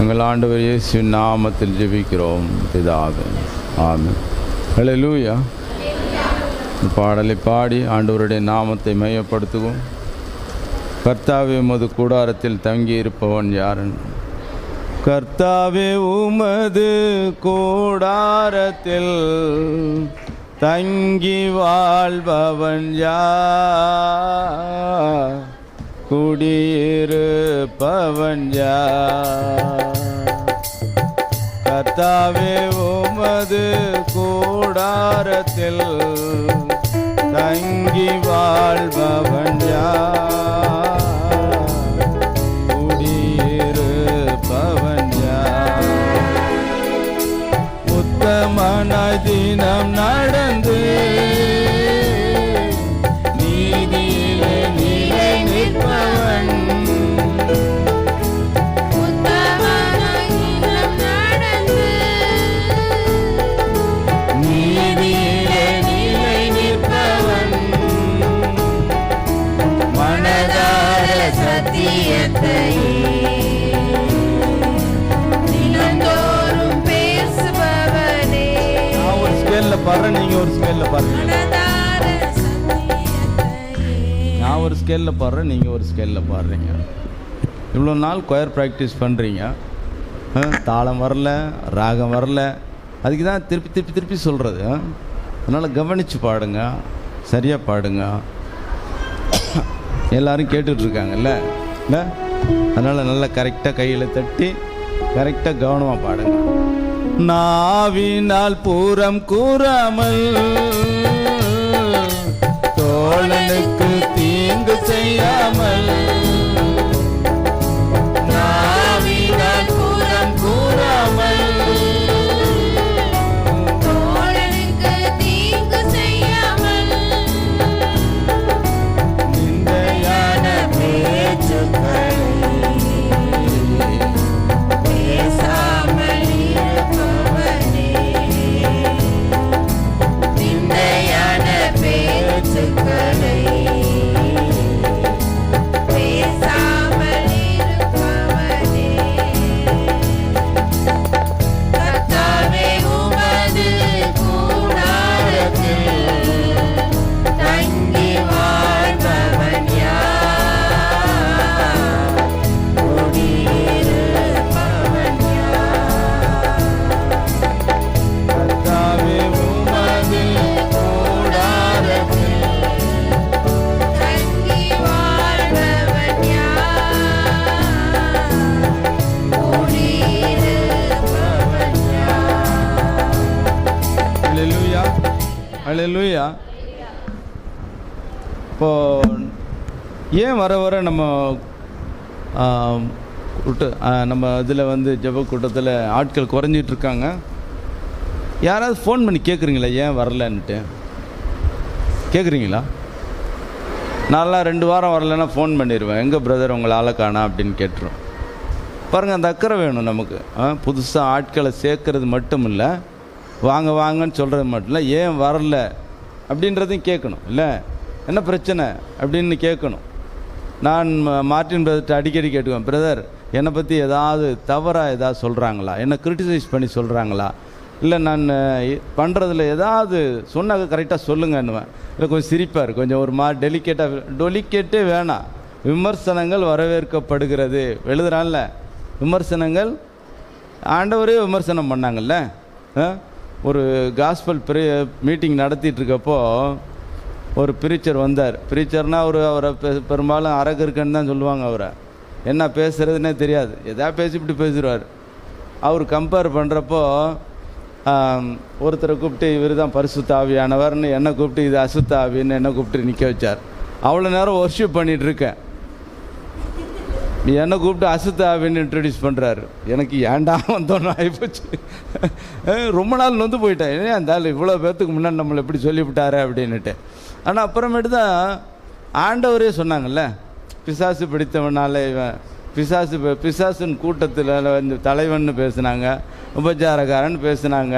எங்கள் ஆண்டவர் இயேசுவின் நாமத்தில் ஜெபிக்கிறோம் பிதாவே, ஆமென். ஹல்லேலூயா. பாடலை பாடி ஆண்டவருடைய நாமத்தை மையப்படுத்துவோம். கர்த்தாவே, உமது கூடாரத்தில் தங்கியிருப்பவன் யாரன்? கர்த்தாவே, உமது கூடாரத்தில் தங்கி வாழ்பவன் யார்? குடியிருப்பவன் யார்? கர்த்தாவே, உமது கூடாரத்தில் தங்கி வாழ்பவன் யார்? குடியிருப்பவன் யார்? உத்தமனாய் தினம் நடந்து நீதியிலே நிலை நிற்பவன். உத்தமனாய் தினம் நடந்து நீதியிலே நிலை நிற்பவன். மனதார சத்தியத்தை தினந்தோறும் பேசுபவனே. நான் ஒரு ஸ்கேல்ல பாடுறேன், நீங்க ஒரு ஸ்கேல்ல பாருங்க. மனதார சத்தியத்தை நான் ஒரு ஸ்கேலில் பாடுறேன், நீங்கள் ஒரு ஸ்கேலில் பாடுறீங்க. இவ்வளோ நாள் கொயர் ப்ராக்டிஸ் பண்ணுறீங்க, தாளம் வரல, ராகம் வரல, அதுக்கு தான் திருப்பி திருப்பி திருப்பி சொல்கிறது. அதனால் கவனித்து பாடுங்க, சரியாக பாடுங்க. எல்லோரும் கேட்டுட்ருக்காங்கல்ல, இல்லை? அதனால் நல்லா கரெக்டாக கையில் தட்டி கரெக்டாக கவனமாக பாடுங்க. நாவினால் பூரம் கூறாமல் தோழனுக்கு தீங்கு செய்யாமல், நாவினால் பூரம் கூறாமல் தோழனுக்கு தீங்கு செய்யாமல் நிந்தையான பேச்சுக்களை பேசாமல் இருப்பவனே. நிந்தையான பேச்சுக்களை பேசாமல் இருப்பவனே. கர்த்தாவே, உமது கூடாரத்தில் தங்கி வாழ்பவன் யார்? குடியிருப்பவன் யார்? கர்த்தாவே, உமது கூடாரத்தில் தங்கி வாழ்பவன் யார்? குடியிருப்பவன் யார்? அல்லேலூயா, அல்லேலூயா. இப்போ ஏன் வர வர நம்ம நம்ம இதில் வந்து ஜெப கூட்டத்தில் ஆட்கள் குறைஞ்சிட்டு இருக்காங்க? யாராவது ஃபோன் பண்ணி கேட்குறீங்களா ஏன் வரலன்ட்டு? கேட்குறீங்களா? நான்லாம் 2 வாரம் வரலைன்னா ஃபோன் பண்ணிடுவேன், எங்கே பிரதர் உங்களை ஆளை காணா அப்படின்னு கேட்டுரும். பாருங்கள், அந்த அக்கறை வேணும் நமக்கு. புதுசாக ஆட்களை சேர்க்கறது மட்டும் இல்லை, வாங்க வாங்கன்னு சொல்கிறது மட்டும் இல்லை, ஏன் வரல அப்படின்றதையும் கேட்கணும். இல்லை, என்ன பிரச்சனை அப்படின்னு கேட்கணும். நான் மார்ட்டின் பிரதர்கிட்ட அடிக்கடி கேட்டுக்குவேன், பிரதர் என்னை பற்றி ஏதாவது தவறாக ஏதாவது சொல்கிறாங்களா, என்னை கிரிட்டிசைஸ் பண்ணி சொல்கிறாங்களா, இல்லை நான் பண்ணுறதில் ஏதாவது சொன்னாங்க கரெக்டாக சொல்லுங்கன்னுவேன். இல்லை கொஞ்சம் சிரிப்பார், கொஞ்சம் ஒரு டெலிகேட்டே வேணாம், விமர்சனங்கள் வரவேற்கப்படுகிறது எழுதுறான்ல. விமர்சனங்கள் ஆண்டவரே விமர்சனம் பண்ணாங்கல்ல. ஒரு காஸ்பல் மீட்டிங் நடத்திட்டு இருக்கப்போ ஒரு பிரீச்சர் வந்தார். பிரீச்சர்னால் அவரை பெரும்பாலும் அரகருக்குன்னு தான் சொல்லுவாங்க. அவரை என்ன பேசுகிறதுனே தெரியாது, எதாவது பேசிவிட்டு பேசிடுவார். அவர் கம்பேர் பண்ணுறப்போ ஒருத்தரை கூப்பிட்டு இவர் தான் பரிசுத்த ஆவியானவர்னு, என்னை கூப்பிட்டு இது அசுத்த ஆவின்னு என்னை கூப்பிட்டு நிற்க வச்சார். அவ்வளோ நேரம் ஒர்ஷிப் பண்ணிகிட்ருக்கேன், என்னை கூப்பிட்டு அசுத்த ஆவின்னு இன்ட்ரடியூஸ் பண்ணுறாரு. எனக்கு ஏண்டா வந்தோன்னு ஆகிப்போச்சு. ரொம்ப நாள் நொந்து போயிட்டேன், ஏன் அந்த ஆள் இவ்வளோ பேர்த்துக்கு முன்னாடி நம்மளை எப்படி சொல்லிவிட்டாரு அப்படின்னுட்டு. ஆனால் அப்புறமேட்டு தான் ஆண்டவரே சொன்னாங்கல்ல, பிசாசு பிடித்தவனால இவன் பிசாசுன்னு கூட்டத்தில் வந்து தலைவன் பேசுனாங்க, உபச்சாரக்காரன் பேசுனாங்க,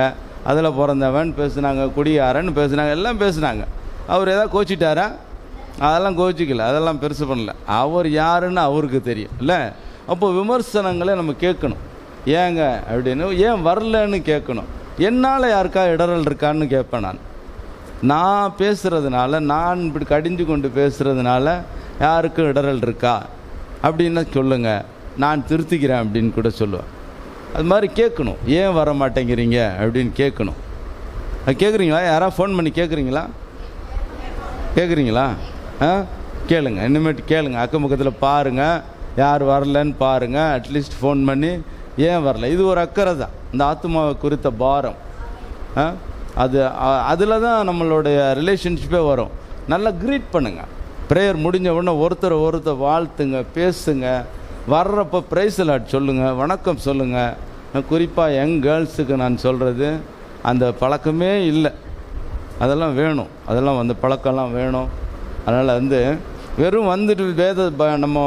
அதில் பிறந்தவன் பேசுனாங்க, குடியாரன் பேசுனாங்க, எல்லாம் பேசுனாங்க. அவர் ஏதாவது கோச்சிட்டாரா? அதெல்லாம் கோச்சிக்கல, அதெல்லாம் பெருசு பண்ணல. அவர் யாருன்னு அவருக்கு தெரியும் இல்லை. அப்போ விமர்சனங்களை நம்ம கேட்கணும். ஏங்க அப்படின்னு, ஏன் வரலன்னு கேட்கணும். என்னால் யாருக்கா இடரல் இருக்கான்னு கேட்பேன். நான் பேசுகிறதுனால, நான் இப்படி கடிஞ்சு கொண்டு பேசுகிறதுனால யாருக்கும் இடரல் இருக்கா அப்படின்னு சொல்லுங்கள், நான் திருத்திக்கிறேன் அப்படின்னு கூட சொல்லுவேன். அது மாதிரி கேட்கணும். ஏன் வர மாட்டேங்கிறீங்க அப்படின்னு கேட்கணும். அது கேட்குறீங்களா? யாராவது ஃபோன் பண்ணி கேட்குறீங்களா? கேளுங்க. இனிமேட்டு கேளுங்க. அக்கம் பக்கத்தில் பாருங்கள், யார் வரலன்னு பாருங்கள். அட்லீஸ்ட் ஃபோன் பண்ணி ஏன் வரல, இது ஒரு அக்கறை தான், இந்த ஆத்மாவை குறித்த பாரம். அதில் தான் நம்மளுடைய ரிலேஷன்ஷிப்பே வரும். நல்லா க்ரீட் பண்ணுங்கள். ப்ரேயர் முடிஞ்ச உடனே ஒருத்தர் வாழ்த்துங்க, பேசுங்க. வர்றப்போ ப்ரைஸ் லாட் சொல்லுங்கள், வணக்கம் சொல்லுங்கள். குறிப்பாக யங் கேர்ள்ஸுக்கு நான் சொல்கிறது, அந்த பழக்கமே இல்லை. அதெல்லாம் வேணும். அதெல்லாம் அந்த பழக்கம்லாம் வேணும். அதனால் வெறும் வந்துட்டு நம்ம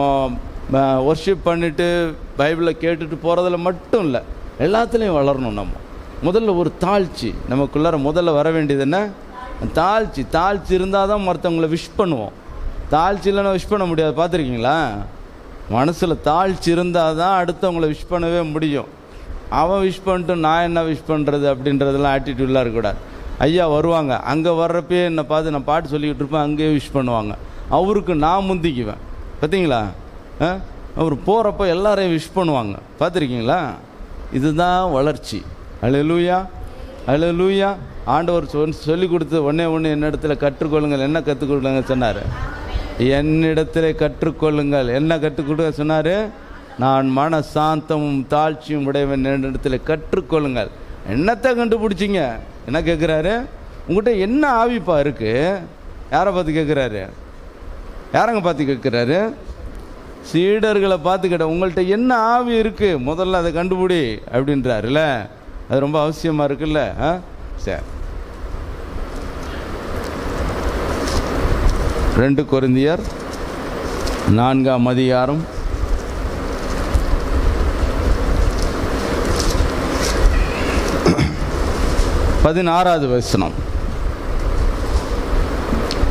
ஒர்ஷிப் பண்ணிவிட்டு பைபிளை கேட்டுட்டு போகிறதுல மட்டும் இல்லை, எல்லாத்துலேயும் வளரணும். நம்ம முதல்ல ஒரு தாழ்ச்சி நமக்குள்ளார முதல்ல வர வேண்டியது என்ன? தாழ்ச்சி இருந்தால் தான் மற்றவங்கள விஷ் பண்ணுவோம். தாழ்ச்சி இல்லைன்னா விஷ் பண்ண முடியாது. பார்த்துருக்கீங்களா? மனசில் தாழ்ச்சி இருந்தால் தான் அடுத்தவங்கள விஷ் பண்ணவே முடியும். அவன் விஷ் பண்ணிட்டு நான் என்ன விஷ் பண்ணுறது அப்படின்றதெல்லாம் ஆட்டிடியூட்லாம் இருக்கக்கூடாது. ஐயா வருவாங்க, அங்கே வர்றப்பே என்னை பார்த்து நான் பாட்டு சொல்லிக்கிட்டு இருப்பேன், அங்கேயே விஷ் பண்ணுவாங்க. அவருக்கு நான் முந்திக்குவேன். பார்த்தீங்களா? அவர் போகிறப்ப எல்லாரையும் விஷ் பண்ணுவாங்க. பார்த்துருக்கீங்களா? இதுதான் வளர்ச்சி. அல்லேலூயா, அல்லேலூயா. ஆண்டவர் சொல்லி கொடுத்து ஒன்றே என்னிடத்துல கற்றுக்கொள்ளுங்கள். என்ன கற்றுக்கொள்ளுங்க சொன்னார்? என்னிடத்தில் கற்றுக்கொள்ளுங்கள். என்ன கற்றுக் கொடுக்க சொன்னார்? நான் மன சாந்தமும் தாழ்ச்சியும் உடையவன், என்னிடத்தில் கற்றுக்கொள்ளுங்கள். என்னத்தை கண்டுபிடிச்சிங்க? என்ன கேட்குறாரு? உங்கள்கிட்ட என்ன ஆவிப்பா இருக்குது? யாரை பார்த்து கேட்குறாரு? யாரங்க பார்த்து கேட்குறாரு? சீடர்களை பார்த்து கேட்ட, உங்கள்கிட்ட என்ன ஆவி இருக்குது முதல்ல அதை கண்டுபிடி அப்படின்றாருல்ல. அது ரொம்ப அவசியமாக இருக்குல்ல. சரி, 2 கொரிந்தியர் 4ஆம் அதிகாரம் 16வது வசனம்.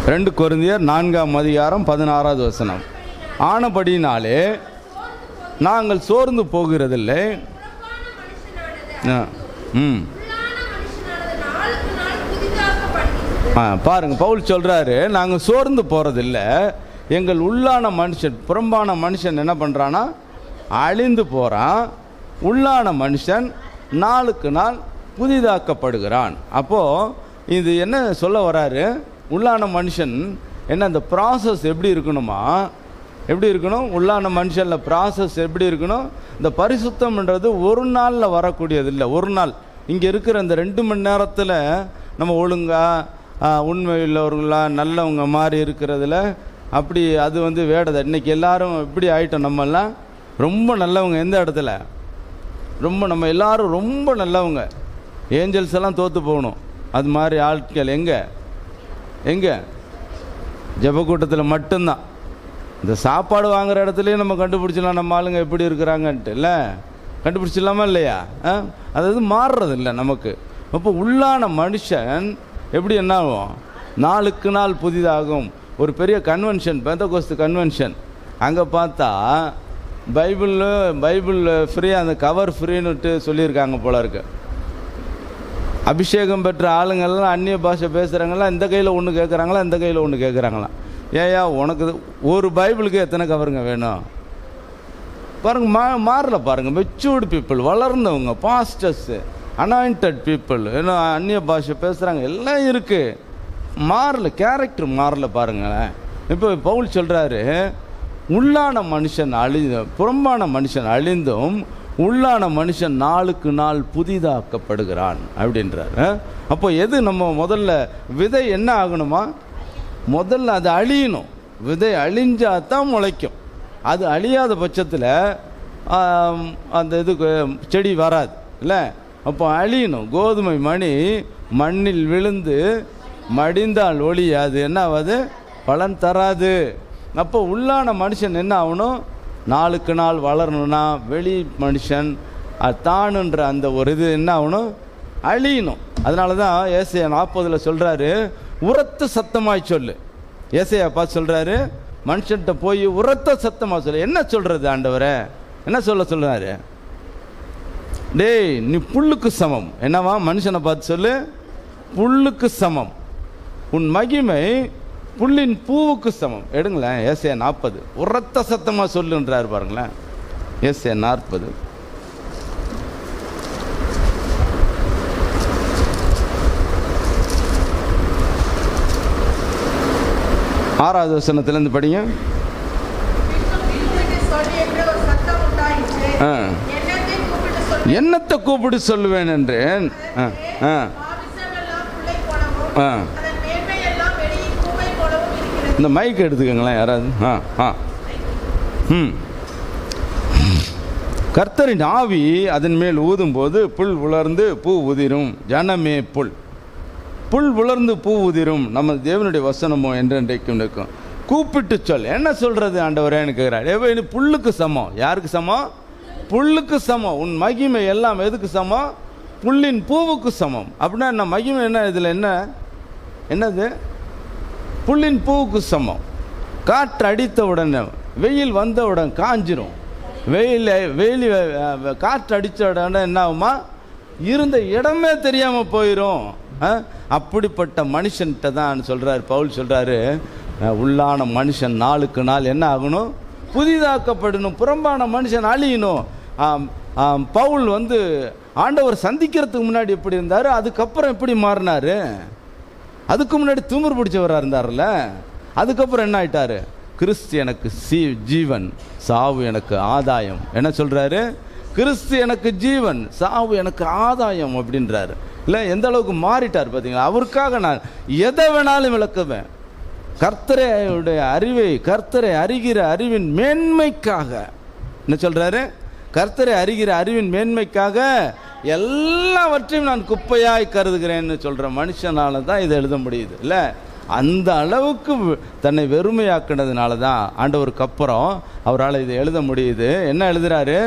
2 கொரிந்தியர் 4ஆம் அதிகாரம் 16வது வசனம். ஆனபடினாலே நாங்கள் சோர்ந்து போகிறதில்லை. பாருங்க, பவுல் சொல்றாரு, நாங்கள் சோர்ந்து போறதில்லை. எங்கள் உள்ளான மனுஷன், புறம்பான மனுஷன் என்ன பண்றானா? அழிந்து போறான். உள்ளான மனுஷன் நாளுக்கு நாள் புதிதாக்கப்படுகிறான். அப்போ இது என்ன சொல்ல வராரு? உள்ளான மனுஷன் என்ன, இந்த ப்ராசஸ் எப்படி இருக்கணுமா? எப்படி இருக்கணும்? உள்ளான மனுஷனில் ப்ராசஸ் எப்படி இருக்கணும்? இந்த பரிசுத்தம்ன்றது ஒரு நாளில் வரக்கூடியது இல்லை. ஒரு நாள் இங்கே இருக்கிற இந்த 2 மணி நேரத்தில் நம்ம ஒழுங்காக உண்மை உள்ளவர்களாக நல்லவங்க மாதிரி இருக்கிறதுல அப்படி அது வேடதை. இன்றைக்கி எல்லாரும் எப்படி ஆகிட்டோம்? நம்மெல்லாம் ரொம்ப நல்லவங்க. எந்த இடத்துல? நம்ம எல்லாரும் ரொம்ப நல்லவங்க. ஏஞ்சல்ஸ் எல்லாம் தோற்று போகணும். அது மாதிரி ஆட்கள் எங்கே? ஜெபக்கூட்டத்தில் மட்டும்தான். இந்த சாப்பாடு வாங்குகிற இடத்துலையும் நம்ம கண்டுபிடிச்சிடலாம் நம்ம ஆளுங்க எப்படி இருக்கிறாங்கன்ட்டு. இல்லை, கண்டுபிடிச்சிடலாமா இல்லையா? அதாவது மாறுறது இல்லை நமக்கு. அப்போ உள்ளான மனுஷன் எப்படி என்ன ஆகும்? நாளுக்கு நாள் புதிதாகும். ஒரு பெரிய கன்வென்ஷன், பெந்தகோஸ்து கன்வென்ஷன், அங்கே பார்த்தா பைபிள் ஃப்ரீ, அந்த கவர் ஃப்ரீன்னுட்டு சொல்லியிருக்காங்க போல இருக்கு. அபிஷேகம் பெற்ற ஆளுங்கள்லாம் அந்நிய பாஷை பேசுகிறாங்களாம், இந்த கையில் ஒன்று கேட்குறாங்களா, இந்த கையில் ஒன்று கேட்குறாங்களாம். ஏயா உனக்கு ஒரு பைபிளுக்கு எத்தனை கவருங்க வேணும்? பாருங்கள், மாறல பாருங்கள். மெச்சூர்டு பீப்புள், வளர்ந்தவங்க, பாஸ்டர்ஸு, அனாயிண்டட் பீப்புள், ஏன்னா அந்நிய பாஷை பேசுகிறாங்க, எல்லாம் இருக்குது. மாறல, கேரக்டர் மாறல பாருங்களேன். இப்போ பவுல் சொல்கிறாரு, உள்ளான மனுஷன் புறம்பான மனுஷன் அழிந்தும் உள்ளான மனுஷன் நாளுக்கு நாள் புதிதாக்கப்படுகிறான் அப்படின்றார். அப்போ எது நம்ம முதல்ல விதை என்ன ஆகணுமா? முதல்ல அது அழியணும். விதை அழிஞ்சால் தான் முளைக்கும். அது அழியாத பட்சத்தில் அந்த செடி வராது இல்லை. அப்போ அழியணும். கோதுமை மணி மண்ணில் விழுந்து மடிந்தால் ஒளி அது என்ன ஆகாது? பலன் தராது. அப்போ உள்ளான மனுஷன் என்ன ஆகணும்? நாளுக்கு நாள் வளரணும்னா வெளி மனுஷன் தானுன்ற அந்த ஒரு இது என்ன ஆகணும்? அழியணும். அதனால தான் ஏசாயா 40 சொல்கிறாரு, உரத்த சத்தமாய் சொல்லு. ஏசாயா பார்த்து சொல்கிறாரு, மனுஷன்கிட்ட போய் உரத்த சத்தமாக சொல்லு. என்ன சொல்கிறது ஆண்டவரே? என்ன சொல்கிறாரு? டேய் நீ புல்லுக்கு சமம். என்னவா? மனுஷனை பார்த்து சொல்லு, புல்லுக்கு சமம். உன் மகிமை புல்லின் பூவுக்கு சமம். எடுங்களேன், ஏசாயா 40 உரத்த சத்தமாக சொல்லுன்றாரு பாருங்களேன். ஏசாயா 40 6வது வசனத்திலேருந்து படிங்க. என்னத்தை கூப்பிட்டு சொல்லுவேன் என்றேன். இந்த மைக் எடுத்துக்கங்களேன் யாராவது. கர்த்தரின் ஆவி அதன் மேல் ஊதும் போது புல் உலர்ந்து பூ உதிரும். ஜனமே புல், புல் உலர்ந்து பூ உதிரும். நம்ம தேவனுடைய வசனமோ என்றென்றைக்கும் நிற்கும். கூப்பிட்டு சொல். என்ன சொல்றது ஆண்டவரேன்னு கேட்கிறார். புல்லுக்கு சமம். யாருக்கு சமம்? புல்லுக்கு சமம். உன் மகிமை எல்லாம் எதுக்கு சமம்? புல்லின் பூவுக்கு சமம். அப்படின்னா என்ன மகிமை? என்ன இதில் என்னது? புல்லின் பூவுக்கு சமம். காற்று அடித்த உடனே, வெயில் வந்தவுடன் காஞ்சிரும். வெயில் காற்று அடித்த உடனே என்ன ஆகுமா? இருந்த இடமே தெரியாமல் போயிடும். அப்படிப்பட்ட மனுஷன்கிட்ட தான் சொல்கிறார் பவுல். சொல்கிறாரு, உள்ளான மனுஷன் நாளுக்கு நாள் என்ன ஆகணும்? புதிதாக்கப்படணும். புறம்பான மனுஷன் அழியணும். பவுல் ஆண்டவர் சந்திக்கிறதுக்கு முன்னாடி எப்படி இருந்தார், அதுக்கப்புறம் எப்படி மாறினார்? அதுக்கு முன்னாடி திமிர் பிடிச்சவராக இருந்தார்ல, அதுக்கப்புறம் என்ன ஆயிட்டாரு? கிறிஸ்து எனக்கு ஜீவன், சாவு எனக்கு ஆதாயம். என்ன சொல்கிறாரு? கிறிஸ்து எனக்கு ஜீவன், சாவு எனக்கு ஆதாயம் அப்படின்றாரு. இல்லை, எந்த அளவுக்கு மாறிட்டார் பார்த்தீங்களா? அவருக்காக நான் எதை வேணாலும் விளக்குவேன். கர்த்தரையுடைய அறிவை, கர்த்தரை அறிகிற அறிவின் மேன்மைக்காக. என்ன சொல்கிறாரு? கர்த்தரை அறிகிற அறிவின் மேன்மைக்காக எல்லாவற்றையும் நான் குப்பையாய் கருதுகிறேன்னு சொல்கிற மனுஷனால தான் இதை எழுத முடியுது. இல்லை, அந்த அளவுக்கு தன்னை வெறுமையாக்குனதுனால தான் ஆண்டவருக்கு அப்புறம் அவரால் இதை எழுத முடியுது. என்ன எழுதுகிறாரு?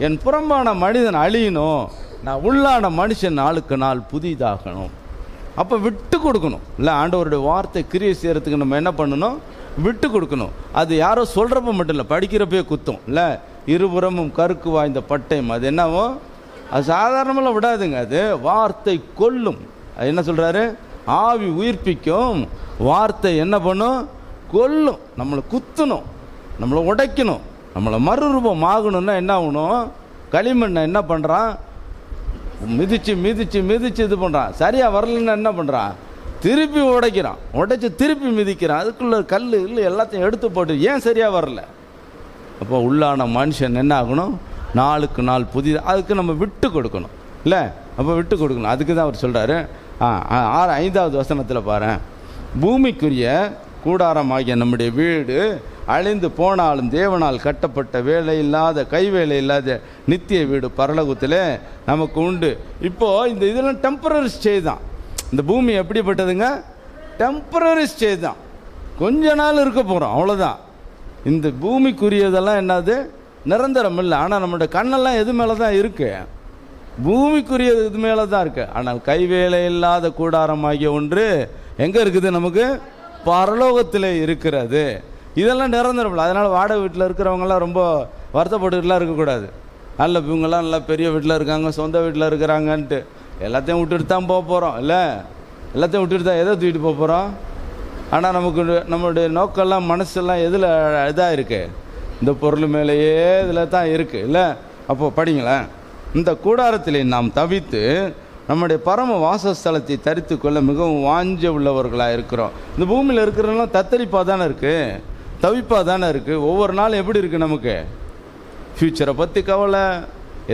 என் புறம்பான மனிதன் அழியணும், நான் உள்ளான மனுஷன் நாளுக்கு நாள் புதிதாகணும். அப்போ விட்டு கொடுக்கணும். இல்லை, ஆண்டவருடைய வார்த்தை கிரியை செய்கிறதுக்கு நம்ம என்ன பண்ணணும்? விட்டு கொடுக்கணும். அது யாரோ சொல்கிறப்ப மட்டும் இல்லை, படிக்கிறப்பே குத்தும். இல்லை, இருபுறமும் கருக்கு வாய்ந்த பட்டயம். அது என்னவோ அது சாதாரணமெல்லாம் விடாதுங்க. அது வார்த்தை கொல்லும். அது என்ன சொல்கிறாரு? ஆவி உயிர்ப்பிக்கும், வார்த்தை என்ன பண்ணும்? கொல்லும். நம்மளை குத்தணும், நம்மளை உடைக்கணும், நம்மளை மறுரூபம் ஆகணும்னா என்ன ஆகணும்? களிமண்ணை என்ன பண்ணுறான்? மிதிச்சு மிதிச்சு மிதிச்சு இது பண்ணுறான். சரியாக வரலன்னா என்ன பண்ணுறான்? திருப்பி உடைக்கிறான், உடைச்சி திருப்பி மிதிக்கிறான். அதுக்குள்ளே கல் இல்லை எல்லாத்தையும் எடுத்து போட்டு ஏன் சரியாக வரல? அப்போ உள்ளான மனுஷன் என்ன ஆகணும்? நாளுக்கு நாள் புதிதாக. அதுக்கு நம்ம விட்டு கொடுக்கணும். இல்லை, அப்போ விட்டு கொடுக்கணும். அதுக்கு தான் அவர் சொல்கிறாரு. 5வது வசனத்தில் பாரு, பூமிக்குரிய கூடாரமாகிய நம்முடைய வீடு அழிந்து போனாலும் தேவனால் கட்டப்பட்ட வேலை இல்லாத, கைவேலை இல்லாத நித்திய வீடு பரலோகத்தில் நமக்கு உண்டு. இப்போது இந்த இதெல்லாம் டெம்பரரி ஸ்டேஜ் தான். இந்த பூமி எப்படிப்பட்டதுங்க? டெம்பரரி ஸ்டேஜ் தான். கொஞ்ச நாள் இருக்க போகிறோம், அவ்வளோதான். இந்த பூமிக்குரியதெல்லாம் என்னது? நிரந்தரம் இல்லை. ஆனால் நம்மளுடைய கண்ணெல்லாம் எது மேலே தான் இருக்குது? பூமிக்குரிய இது மேலே தான் இருக்குது. ஆனால் கைவேலை இல்லாத கூடாரமாகிய ஒன்று எங்கே இருக்குது? நமக்கு பரலோகத்தில் இருக்கிறது. இதெல்லாம் நிரந்தரம் இல்லை. அதனால் வாடகை வீட்டில் இருக்கிறவங்களாம் ரொம்ப வருத்தப்பட்டுலாம் இருக்கக்கூடாது. நல்ல இவங்கெல்லாம் நல்லா பெரிய வீட்டில் இருக்காங்க, சொந்த வீட்டில் இருக்கிறாங்கன்ட்டு எல்லாத்தையும் விட்டுட்டு தான் போக போகிறோம். இல்லை, எல்லாத்தையும் விட்டுட்டு தான் எதை தூக்கிட்டு போக போகிறோம்? ஆனால் நம்மளுடைய நோக்கெல்லாம் மனசெல்லாம் எதில் இதாக இருக்குது? இந்த பொருள் மேலேயே இதில் தான் இருக்குது. இல்லை, அப்போது படிங்களேன். இந்த கூடாரத்திலே நாம் தவித்து நம்முடைய பரம வாசஸ்தலத்தை தரித்து கொள்ள மிகவும் வாஞ்ச உள்ளவர்களாக இருக்கிறோம். இந்த பூமியில் இருக்கிறவங்களாம் தத்தளிப்பாக தானே இருக்குது, தவிப்பாக தானே இருக்குது. ஒவ்வொரு நாளும் எப்படி இருக்குது? நமக்கு ஃப்யூச்சரை பற்றி கவலை,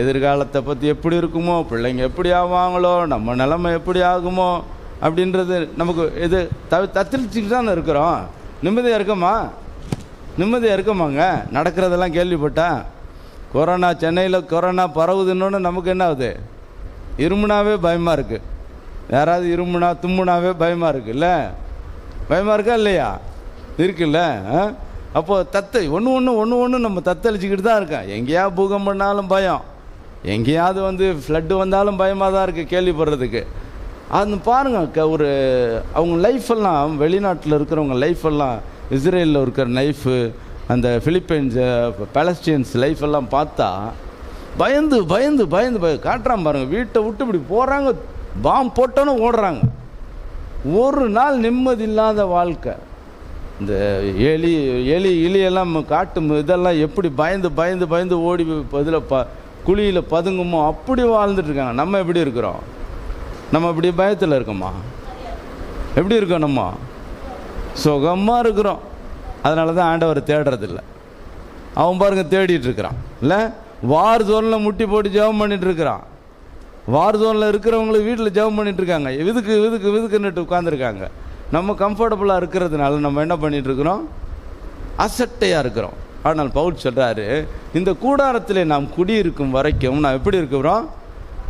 எதிர்காலத்தை பற்றி எப்படி இருக்குமோ, பிள்ளைங்க எப்படி ஆவாங்களோ, நம்ம நிலைமை எப்படி ஆகுமோ அப்படின்றது நமக்கு இது தத்தளிச்சுட்டு தானே இருக்கிறோம். நிம்மதியாக இருக்கோமா? நிம்மதியாக இருக்கோமாங்க? நடக்கிறதெல்லாம் கேள்விப்பட்டா கொரோனா, சென்னையில் கொரோனா பரவுதுன்னு நமக்கு என்ன ஆகுது? இருமுனாவே பயமாக இருக்குது. யாராவது இருமுனா தும்முனாவே பயமாக இருக்குல்ல? பயமாக இருக்கா இல்லையா? இருக்குல்ல? அப்போது ஒன்று நம்ம தத்தளிச்சுக்கிட்டு தான் இருக்கோம். எங்கேயாவது பூகம்பம்னாலும் பயம், எங்கேயாவது ஃப்ளட்டு வந்தாலும் பயமாக தான் இருக்குது கேள்விப்படுறதுக்கு. அது பாருங்கள், ஒரு அவங்க லைஃப்பெல்லாம், வெளிநாட்டில் இருக்கிறவங்க லைஃப்பெல்லாம், இஸ்ரேலில் இருக்கிற லைஃபு, அந்த பிலிப்பைன்ஸ், பாலஸ்டீன்ஸ் லைஃப்பெல்லாம் பார்த்தா பயந்து பயந்து பயந்து காட்டுறான் பாருங்கள். வீட்டை விட்டு இப்படி போகிறாங்க, பாம்பு போட்டோன்னு ஓடுறாங்க. ஒரு நாள் நிம்மதி இல்லாத வாழ்க்கை. இந்த எலியெல்லாம் காட்டு இதெல்லாம் எப்படி பயந்து பயந்து பயந்து ஓடி இதில் குழியில் பதுங்குமோ அப்படி வாழ்ந்துட்டுருக்காங்க. நம்ம எப்படி இருக்கிறோம்? நம்ம இப்படி பயத்தில் இருக்கோமா? எப்படி இருக்கோம்? நம்ம சுகமாக இருக்கிறோம். அதனால தான் ஆண்டவர் தேடுறதில்ல. அவன் பாருங்க தேடிட்டு இருக்கிறான். இல்லை, வார் ஜோனில் முட்டி போட்டு ஜெபம் பண்ணிட்டு இருக்கிறான். வார் ஜோனில் இருக்கிறவங்களுக்கு வீட்டில் ஜெபம் பண்ணிட்டு இருக்காங்க. விதுக்குன்னுட்டு உட்காந்துருக்காங்க. நம்ம கம்ஃபர்டபுளாக இருக்கிறதுனால நம்ம என்ன பண்ணிட்டு இருக்கிறோம்? அசட்டையாக இருக்கிறோம். ஆனால் பவுல் சொல்கிறாரு, இந்த கூடாரத்தில் நாம் குடியிருக்கும் வரைக்கும் நாம் எப்படி இருக்கிறோம்?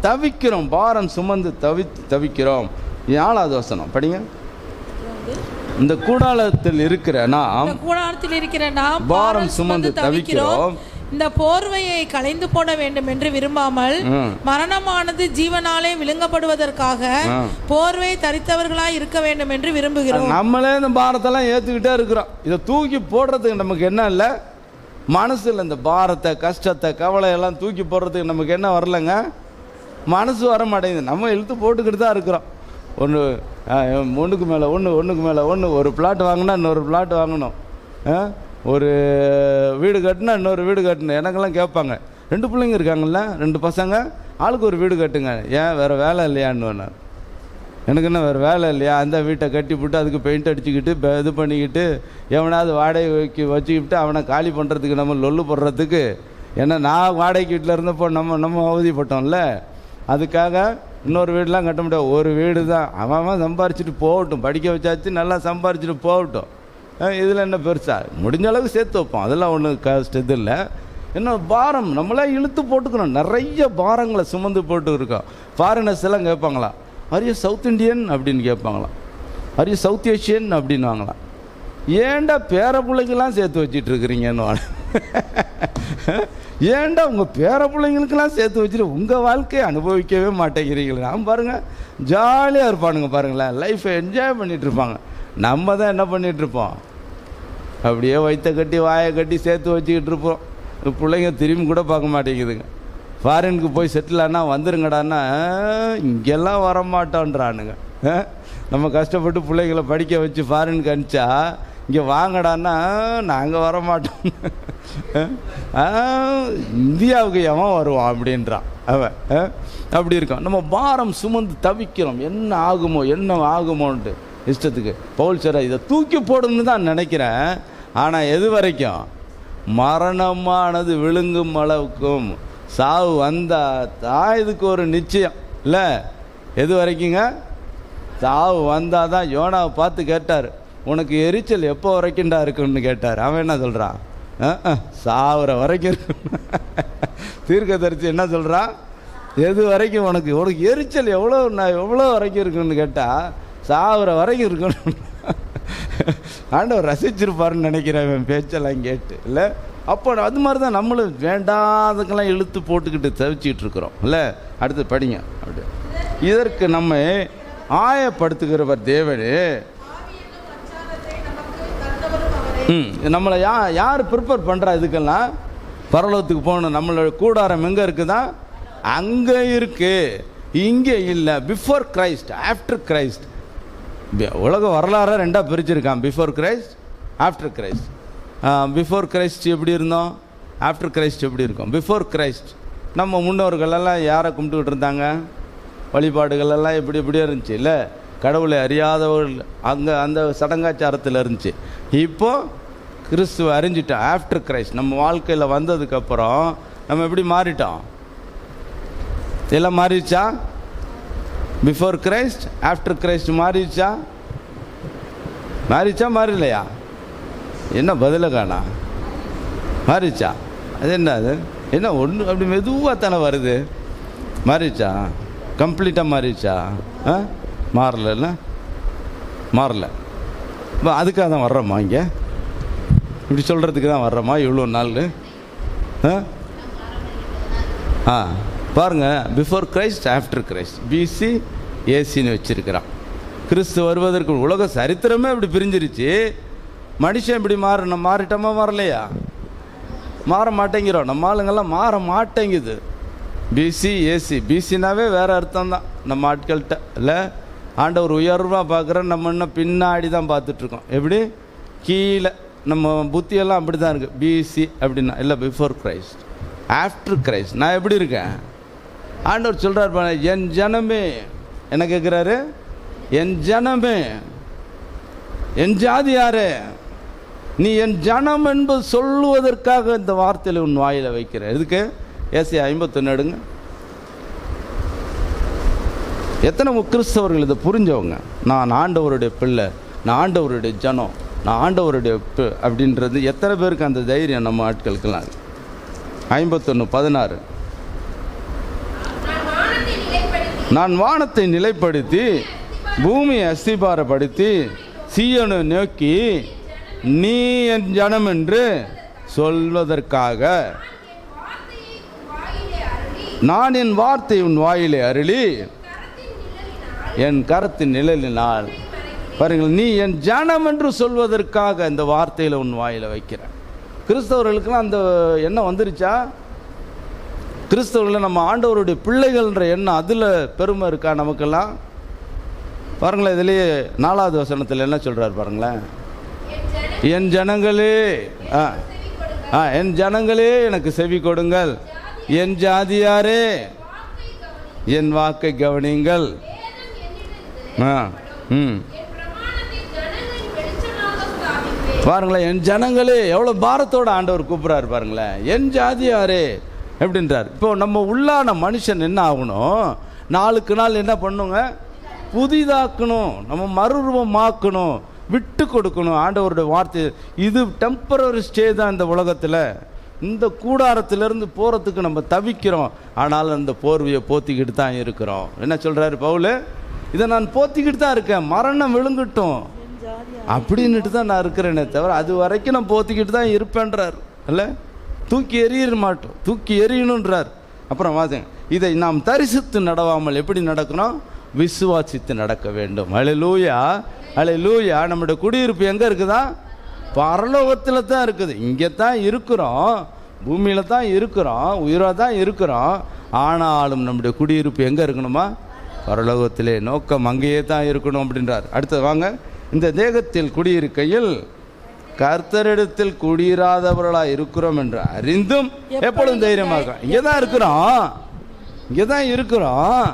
தவிக்கிறோம், பாரம் சுமந்து தவிக்கிறோம். 4வது வசனம் படிங்க. இந்த கூடாரத்தில் இருக்கிற நாம் பாரம் சுமந்து தவிக்கிறோம். இந்த போர்வையை களைந்து போட வேண்டும் என்று விரும்பாமல் மரணமானது ஜீவனாலே விழுங்கப்படுவதற்காக போர்வை தரித்தவர்களாய் இருக்க வேண்டும் என்று விரும்புகிறோம். நம்மளே இந்த பாரத்தெல்லாம் ஏற்றுக்கிட்டே இருக்கிறோம். இதை தூக்கி போடுறதுக்கு நமக்கு என்ன இல்லை? மனசில் இந்த பாரத்தை, கஷ்டத்தை, கவலையெல்லாம் தூக்கி போடுறதுக்கு நமக்கு என்ன வரலைங்க? மனசு வர மாட்டேங்குது. நம்ம இழுத்து போட்டுக்கிட்டு தான் இருக்கிறோம். ஒன்றுக்கு மேலே ஒன்று. ஒரு பிளாட் வாங்கினா இன்னொரு பிளாட் வாங்கணும். ஒரு வீடு கட்டினா இன்னொரு வீடு கட்டணும். எனக்கெல்லாம் கேட்பாங்க, 2 பிள்ளைங்க இருக்காங்கல்ல, 2 பசங்க, ஆளுக்கு ஒரு வீடு கட்டுங்க. ஏன் வேறு வேலை இல்லையான்னு. எனக்கு என்ன வேறு வேலை இல்லையா? அந்த வீட்டை கட்டி போட்டு அதுக்கு பெயிண்ட் அடிச்சுக்கிட்டு இது பண்ணிக்கிட்டு எவனாவது வாடகை வச்சுக்கிட்டு அவனை காலி பண்ணுறதுக்கு நம்ம லொல்லு போடுறதுக்கு. ஏன்னா நான் வாடகை வீட்டில் இருந்தப்போ நம்ம அவதிப்பட்டோம்ல. அதுக்காக இன்னொரு வீடெலாம் கட்ட முடியாது. ஒரு வீடு தான். அவன் சம்பாரிச்சிட்டு போகட்டும், படிக்க வச்சாச்சு, நல்லா சம்பாரிச்சிட்டு போகட்டும். இதில் என்ன பெருசா? முடிஞ்ச அளவுக்கு சேர்த்து வைப்போம். அதெல்லாம் ஒன்றும் கஷ்டம் இது இல்லை. என்ன பாரம் நம்மளே இழுத்து போட்டுக்கணும். நிறைய பாரங்களை சுமந்து போட்டு இருக்கோம். ஃபாரினர்ஸ் எல்லாம் கேட்பாங்களா, அரிய சவுத் இண்டியன் அப்படின்னு கேட்பாங்களாம், அரிய சவுத் ஏஷியன் அப்படின்னு வாங்கலாம். ஏன்டா பேர பிள்ளைங்கெல்லாம் சேர்த்து வச்சிட்டு இருக்கிறீங்கன்னு. ஏன்டா உங்கள் பேர பிள்ளைங்களுக்கெல்லாம் சேர்த்து வச்சுட்டு உங்கள் வாழ்க்கையை அனுபவிக்கவே மாட்டேங்கிறீங்களே. நான் பாருங்கள் ஜாலியாக இருப்பானுங்க, பாருங்களேன், லைஃப்பை என்ஜாய் பண்ணிகிட்டு இருப்பாங்க. நம்ம தான் என்ன பண்ணிகிட்ருப்போம்? அப்படியே வயிற்ற கட்டி வாயை கட்டி சேர்த்து வச்சுக்கிட்டு இருப்போம். பிள்ளைங்க திரும்பி கூட பார்க்க மாட்டேங்குதுங்க. ஃபாரினுக்கு போய் செட்டில் ஆனால் வந்துருங்கடான்னா இங்கெல்லாம் வரமாட்டோன்றானுங்க. நம்ம கஷ்டப்பட்டு பிள்ளைங்களை படிக்க வச்சு ஃபாரினுக்கு அனுப்பிச்சா இங்கே வாங்கடான்னா நாங்கள் வரமாட்டோம், இந்தியாவுக்கு எவன் வருவான் அப்படின்றான் அவன். அப்படி இருக்கான். நம்ம பாரம் சுமந்து தவிக்கிறோம். என்ன ஆகுமோன்ட்டு இஷ்டத்துக்கு. பவுல் சார் இதை தூக்கி போடணும்னு தான் நினைக்கிறேன். ஆனால் எது வரைக்கும்? மரணமானது விழுங்கும் அளவுக்கும் சாவு வந்தால் தான் இதுக்கு ஒரு நிச்சயம் இல்லை. எது வரைக்குங்க? சாவு வந்தால் தான். யோனாவை பார்த்து கேட்டார், உனக்கு எரிச்சல் எப்போ வரைக்கும்டா இருக்குன்னு கேட்டார். அவன் என்ன சொல்கிறான்? சாவுற வரைக்கும் இருக்கு. தீர்க்கதரிசி என்ன சொல்கிறான்? எது வரைக்கும் உனக்கு எரிச்சல் எவ்வளோ வரைக்கும் இருக்குன்னு கேட்டால் சாவுற வரைக்கும் இருக்கணும். ஆண்டவர் ரசிச்சிருப்பாருன்னு நினைக்கிறேன் பேச்செல்லாம் கேட்டு இல்லை. அப்போ அது மாதிரி தான் நம்மளும் வேண்டாதக்கெல்லாம் இழுத்து போட்டுக்கிட்டு தவிச்சிக்கிட்டு இருக்கிறோம் இல்லை. அடுத்து படிங்க. அப்படி இதற்கு நம்ம ஆயப்படுத்துகிறவர் தேவனே. நம்மளை யார் ப்ரிப்பேர் பண்ணுறா இதுக்கெல்லாம்? பரலோகத்துக்கு போகணும். நம்மளோட கூடாரம் எங்கே இருக்குதா? அங்கே இருக்குது, இங்கே இல்லை. Before Christ, after Christ. உலக வரலாறு 2ஆக பிரிச்சிருக்கான். Before Christ, after Christ. Before Christ எப்படி இருந்தோம், ஆஃப்டர் கிரைஸ்ட் எப்படி இருக்கும்? பிஃபோர் கிரைஸ்ட் நம்ம முன்னோர்களெல்லாம் யாரை கும்பிட்டுக்கிட்டு இருந்தாங்க? வழிபாடுகளெல்லாம் எப்படியே இருந்துச்சு இல்லை. கடவுளை அறியாதவர்கள் அங்கே அந்த சடங்காச்சாரத்தில் இருந்துச்சு. இப்போது கிறிஸ்துவ அறிஞ்சிட்டோம். ஆஃப்டர் கிரைஸ்ட் நம்ம வாழ்க்கையில் வந்ததுக்கப்புறம் நம்ம எப்படி மாறிட்டோம்? எல்லாம் மாறிடுச்சா? பிஃபோர் கிரைஸ்ட், ஆஃப்டர் கிரைஸ்ட் மாறிடுச்சா? மாறலையா? என்ன பதில காணா? மாறிச்சா? அது என்ன ஒன்று அப்படி மெதுவாக தானே வருது. மாறிச்சா? கம்ப்ளீட்டாக மாறிச்சா? மாறல. இப்போ அதுக்காக தான் வர்றோமா? இங்கே இப்படி சொல்கிறதுக்கு தான் வர்றோமா இவ்வளோ நாள்? பாருங்கள், before Christ, after Christ, BC ஏசின்னு வச்சுருக்கிறான். கிறிஸ்து வருவதற்கு உலக சரித்திரமே இப்படி பிரிஞ்சிருச்சு. மனுஷன் இப்படி மாறிட்டோமா? மாறலையா? மாற மாட்டேங்கிறோம். நம்ம ஆளுங்கள்லாம் மாற மாட்டேங்குது. PC AC. பிசினாவே வேறு அர்த்தம் தான் நம்ம ஆட்கள்கிட்ட இல்லை. ஆண்டவர் உயர்வாக பார்க்குற நம்ம இன்னும் பின்னாடி தான் பார்த்துட்ருக்கோம். எப்படி கீழே நம்ம புத்தியெல்லாம் அப்படி தான் இருக்குது. பிசி அப்படின்னா இல்லை பிஃபோர் கிரைஸ்ட், ஆஃப்டர் கிரைஸ்ட். நான் எப்படி இருக்கேன்? ஆண்டவர் சொல்கிறார், என் ஜனமே என்ன கேட்குறாரு? என் ஜனமே, என் ஜாதி யாரு? நீ என் ஜனம் என்பது சொல்லுவதற்காக இந்த வார்த்தையில் உன் வாயில வைக்கிற. இதுக்கு ஏசாயா 51 எடுங்க. எத்தனை கிறிஸ்தவர்கள் இதை புரிஞ்சவங்க? நான் ஆண்டவருடைய பிள்ளை, நான் ஆண்டவருடைய ஜனம், நான் ஆண்டவருடைய அப்படின்றது எத்தனை பேருக்கு அந்த தைரியம் நம்ம ஆட்களுக்கெல்லாம்? 51:16. நான் வானத்தை நிலைப்படுத்தி பூமியை அஸ்திபாரப்படுத்தி சீயோனை நோக்கி நீ என் ஜனம் என்று சொல்வதற்காக நான் என் வார்த்தை உன் வாயிலே அருளி என் கரத்தின் நிழலினால். பாருங்கள், நீ என் ஜனம் என்று சொல்வதற்காக இந்த வார்த்தையில் உன் வாயில வைக்கிறேன். கிறிஸ்தவர்களுக்கெல்லாம் அந்த எண்ணம் வந்துருச்சா? கிறிஸ்தவர்கள் நம்ம ஆண்டவருடைய பிள்ளைகள்ன்ற எண்ணம் அதில் பெருமை இருக்கா நமக்கெல்லாம்? பாருங்களேன், இதுலேயே 4வது வசனத்தில் என்ன சொல்கிறார் பாருங்களேன். என் ஜனங்களே, என் ஜனங்களே எனக்கு செவி கொடுங்கள், என் ஜாதியாரே என் வாக்கை கவனிங்கள். பாருங்களேன், என் ஜனங்களே எவ்வளோ பாரத்தோட ஆண்டவர் கூப்பிட்றாரு பாருங்களேன். என் ஜாதியாரே எப்படின்றார். இப்போ நம்ம உள்ளான மனுஷன் என்ன ஆகணும்? நாளுக்கு நாள் என்ன பண்ணுங்க? புதிதாக்கணும், நம்ம மறுரூபமாக்கணும், விட்டு கொடுக்கணும் ஆண்டவருடைய வார்த்தை. இது டெம்பரரி ஸ்டே தான் இந்த உலகத்தில். இந்த கூடாரத்திலிருந்து போகிறதுக்கு நம்ம தவிக்கிறோம், ஆனால் அந்த போர்வையை போத்திக்கிட்டு தான் இருக்கிறோம். என்ன சொல்கிறாரு பவுல்? இதை நான் போத்திக்கிட்டு தான் இருக்கேன், மரணம் விழுங்கட்டும் அப்படின்னுட்டு தான் நான் இருக்கிறேனே தவிர அது வரைக்கும் நான் போத்திக்கிட்டு தான் இருப்பேன்றார். இல்லை, தூக்கி எறிய மாட்டோம், தூக்கி எறியணுன்றார். அப்புறம் வாங்க, இதை நாம் தரிசித்து நடவாமல் எப்படி நடக்கணும்? விசுவாசித்து நடக்க வேண்டும். அல்லேலூயா, அல்லேலூயா. நம்முடைய குடியிருப்பு எங்கே இருக்குதா? பரலோகத்தில் தான் இருக்குது. இங்கே தான் இருக்கிறோம், பூமியில் தான் இருக்கிறோம், உயிராக தான் இருக்கிறோம். ஆனாலும் நம்முடைய குடியிருப்பு எங்கே இருக்கணுமா? பரலோகத்திலே. நோக்கம் அங்கேயே தான் இருக்கணும் அப்படின்றார். அடுத்து வாங்க, இந்த தேகத்தில் குடியிருக்கையில் கர்த்தரிடத்தில் குடியிராதவர்களாக இருக்கிறோம் என்று அறிந்தும் எப்பொழுதும் தைரியமாக இங்கே தான் இருக்கிறோம், இங்கே தான் இருக்கிறோம்.